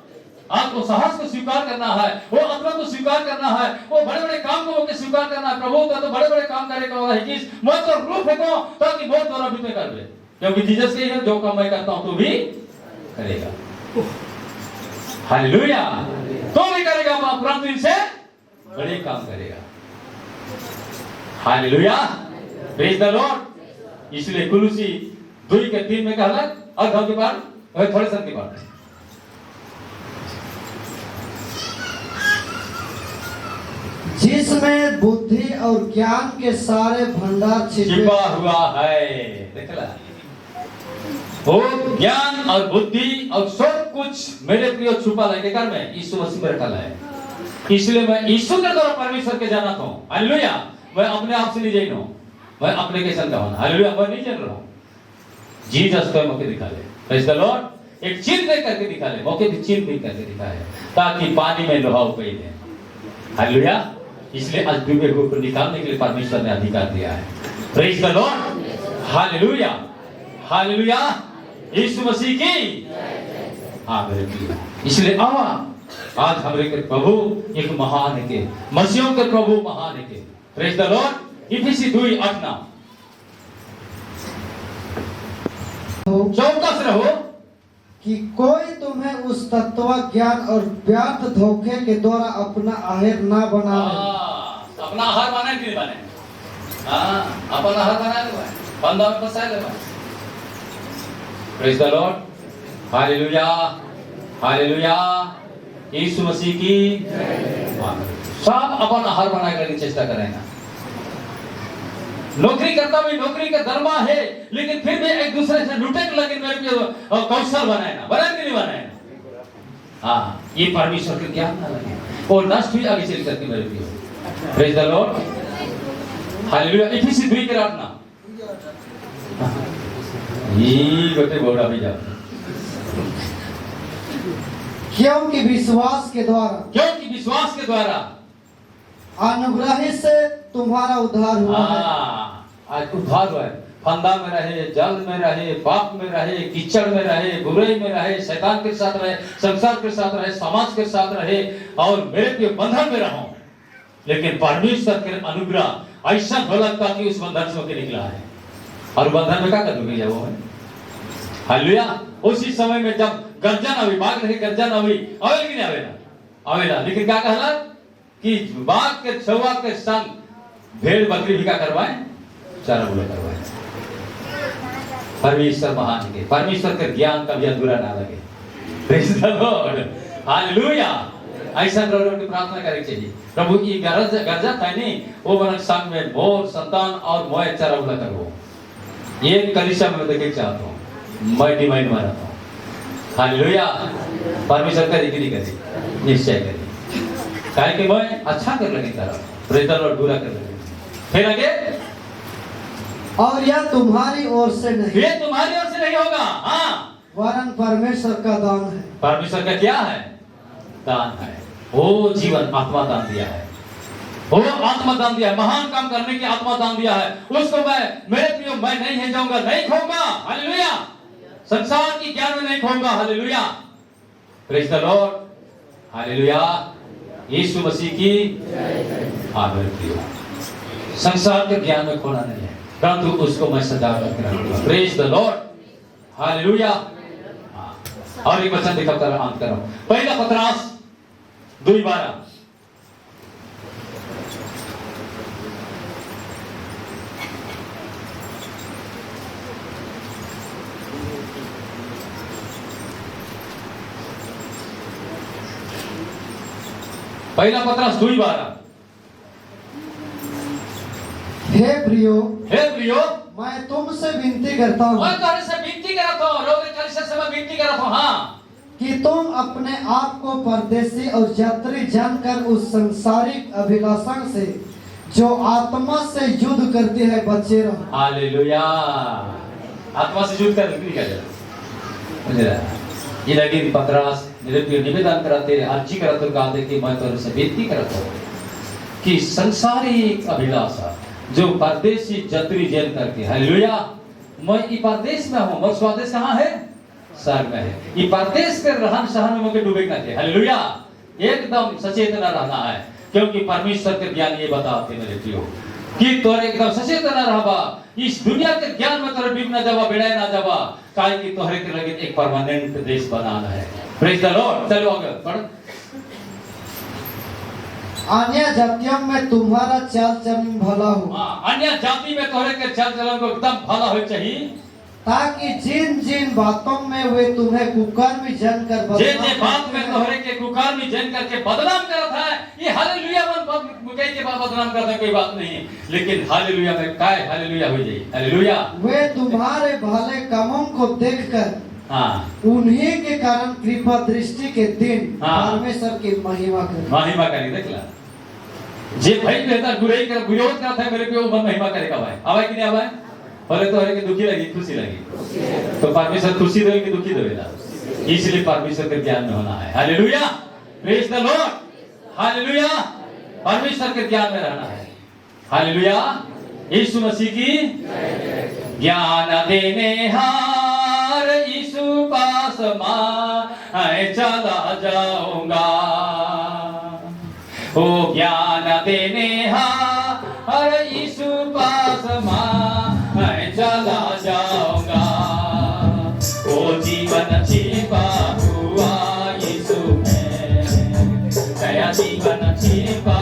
आपको साहस को स्वीकार करना है, वो आत्मा को स्वीकार करना है, वो बड़े बड़े काम को होकर स्वीकार करना है। प्रभु तो बड़े बड़े काम करेगा वह कि मौत और रूह फेंको ताकि मौत द्वारा भी कर ले, क्योंकि जीसस के है जो काम मैं करता हूं तो भी करेगा। हालेलुया। तो भी करेगा परंतु इनसे बड़े काम करेगा। Hallelujah praise the Lord. इसलिए कुलुसी 2:3 में कहला अधम के बाद थोड़े सन के बाद जिसमें बुद्धि और ज्ञान के सारे भंडार छिपा हुआ है। देखला वो ज्ञान और बुद्धि और सब कुछ मेरे प्रिय छुपा है कर में यीशु मसीह में रखा है। इसलिए मैं यीशु के द्वारा परमेश्वर के जाना हूं। हालेलुया। मैं अपने आप से नहीं जान रहा हूं, मैं अपने के चलता हूं। हालेलुया। मैं नहीं जान रहा हूं, जीसस को मौके दिखा ले। Praise the Lord. एक चिन्ह दे करके दिखा ले, मौके भी चिन्ह भी करके दिखा है ताकि पानी में लोहा उपाय दे। हालेलुया। इसलिए आज डूबे हुए को निकालने के लिए परमेश्वर ने अधिकार दिया है। Praise the lord. Hallelujah hallelujah. Yeshu Masih की हाँ मेरे प्रिय। इसलिए आवा आज हमारे के प्रभु एक महान है के, मसीहों के प्रभु महान है के। Praise the Lord. इफिसी 2:8 चौकस रहो कि कोई तुम्हें उस तत्व ज्ञान और व्यर्थ धोखे के द्वारा अपना आहार ना बनावे। अपना आहार बनाए कि नहीं बने? हाँ अपना आहार बनाए ले भाई, बंदा में फंसाए ले भाई। Praise the lord. Hallelujah hallelujah. Yeshu Masih की सब अपन आहार बनाए करने की चेष्टा करेंगे। नौकरी करता भी नौकरी का दरमा है, लेकिन फिर भी एक दूसरे से लुटे लगे मेरे कौशल बनाए ना, बनाए कि नहीं बनाए ना। हाँ ये परमेश्वर के ज्ञान ना लगे और नष्ट भी आगे चल करके मेरे प्रिय। Praise the lord. हालेलुया। इफिसी 2:8 ये गोटे बोड़ा भी जाओ क्योंकि विश्वास के द्वारा अनुग्रह से तुम्हारा उद्धार हुआ है। आज उद्धार हुआ है। फंदा में रहे, जल में रहे, पाप में रहे, कीचड़ में रहे, बुराई में रहे, शैतान के साथ रहे, संसार के साथ रहे, समाज के साथ रहे और मेरे के बंधन में रहो, लेकिन परमेश्वर के अनुग्रह ऐसा भलकता कि उस बंधन से होकर निकला है। और बंधन में क्या कर दोगे वो है। हालेलुया। उसी समय में जब गर्जन हुई, बाघ नहीं गर्जन हुई, आवेल कि नहीं आवेला, लेकिन क्या कहला कि बाघ के छुआ के संग भेड़ बकरी भी क्या करवाए, चारा बुला करवाए। परमेश्वर महान के, परमेश्वर के ज्ञान का भी अधूरा ना लगे। Praise the lord. हालेलुया। ऐसा प्रभु की प्रार्थना करनी चाहिए। प्रभु की गर्जा था नहीं वो बना संग में मोर संतान और मोय चारा बुला करवो। ये कलीसिया में देखे चाहता हूँ, मैं डिमांड में रहता हूँ। हालेलुया। परमेश्वर का जिक्र करें, निश्चय करें, काहे कि मैं अच्छा कर लगे तरह प्रेज द लॉर्ड बुरा कर लगे। फिर आगे और यह तुम्हारी ओर से नहीं, ये तुम्हारी ओर से नहीं होगा, हाँ वरन परमेश्वर का दान है। परमेश्वर का क्या है? दान है। वो जीवन आत्मा दान दिया है, वो आत्मा दान दिया है, महान काम करने की आत्मा दान दिया है। उसको मैं मेरे प्रिय मैं नहीं है जाऊंगा, नहीं खोऊंगा। हालेलुया। संसार की ज्ञान में नहीं खोऊंगा। Hallelujah. Praise the lord. Hallelujah. Yeshu Masih की आदर प्रिय। संसार के ज्ञान में खोना नहीं है, परंतु उसको मैं सदा करके रखूंगा। Praise the lord. हालेलुया। और एक वचन दिखा कर अंत करो। पहला पतरस 2:12। पहला पत्रस 2:12। हे प्रियो, मैं तुमसे विनती करता हूँ तोहरे से विनती करत हूँ, रोग कलिसिया से मैं विनती करत हूँ, हाँ, कि तुम अपने आप को परदेशी और यात्री जानकर उस संसारिक अभिलाषा से जो आत्मा से युद्ध करती है बचे रहो। हालेलुया। आत्मा से युद्ध कर ये लगी पतरस मेरे प्रिय निवेदन करते अर्जी करत गाते कि मैं तोरे से विनती करत हूँ कि संसारिक अभिलाषा जो परदेशी यात्री जन करके, हालेलुया, मैं ई परदेश में हूँ, मोर स्वदेश कहाँ है? स्वर्ग में है। ई परदेश के रहन सहन में मुझे डूबे ना थे, हालेलुया, एकदम सचेत न रहना है, क्योंकि परमेश्वर के ज्ञान ये बताते मेरे प्रियो कि तोरे एकदम सचेत न रहबा, इस दुनिया के ज्ञान में तोरे डूब ना जावा, बेड़ा ना जावा, काहे कि तोहरे के लगे एक परमानेंट देश बनाना है। Praise the Lord. चलो आगे पढ़। अन्य जातियों में तुम्हारा चाल चलन भला हो। अन्य जाति में तोहरे के चाल चलन को एकदम भला हो चाहिए, ताकि जिन जिन बातों में वे तुम्हें कुकर्मी जानकर जे बात में तोहरे के कुकर्मी जान करके बदनाम करत है, ये हालेलुया मन मुके के बदनाम करता कोई बात नहीं, लेकिन हालेलुया में काय हालेलुया हो जाए, हालेलुया, वे तुम्हारे भले कामों को देखकर उन्हीं के कारण कृपा दृष्टि के दिन परमेश्वर की महिमा करें। देखला जे भाई बेहतर बुराई कर विरोध करता है मेरे पे, वो मन महिमा करेगा भाई, आवाज कि नहीं आवाज? भले तो हरे के दुखी लगी, खुशी लगी, तो परमेश्वर खुशी देवे कि दुखी देवेगा, इसलिए परमेश्वर के ज्ञान में होना है। Hallelujah, praise the lord, hallelujah, परमेश्वर के ज्ञान में रहना है। हालेलुया, यीशु मसीह की ज्ञान देने हार यीशु पास मैं चला जाऊंगा, ओ ज्ञान देने हार यीशु पास मैं चला जाऊंगा, ओ जीवन छिपा हुआ यीशु में, नया जीवन छिपा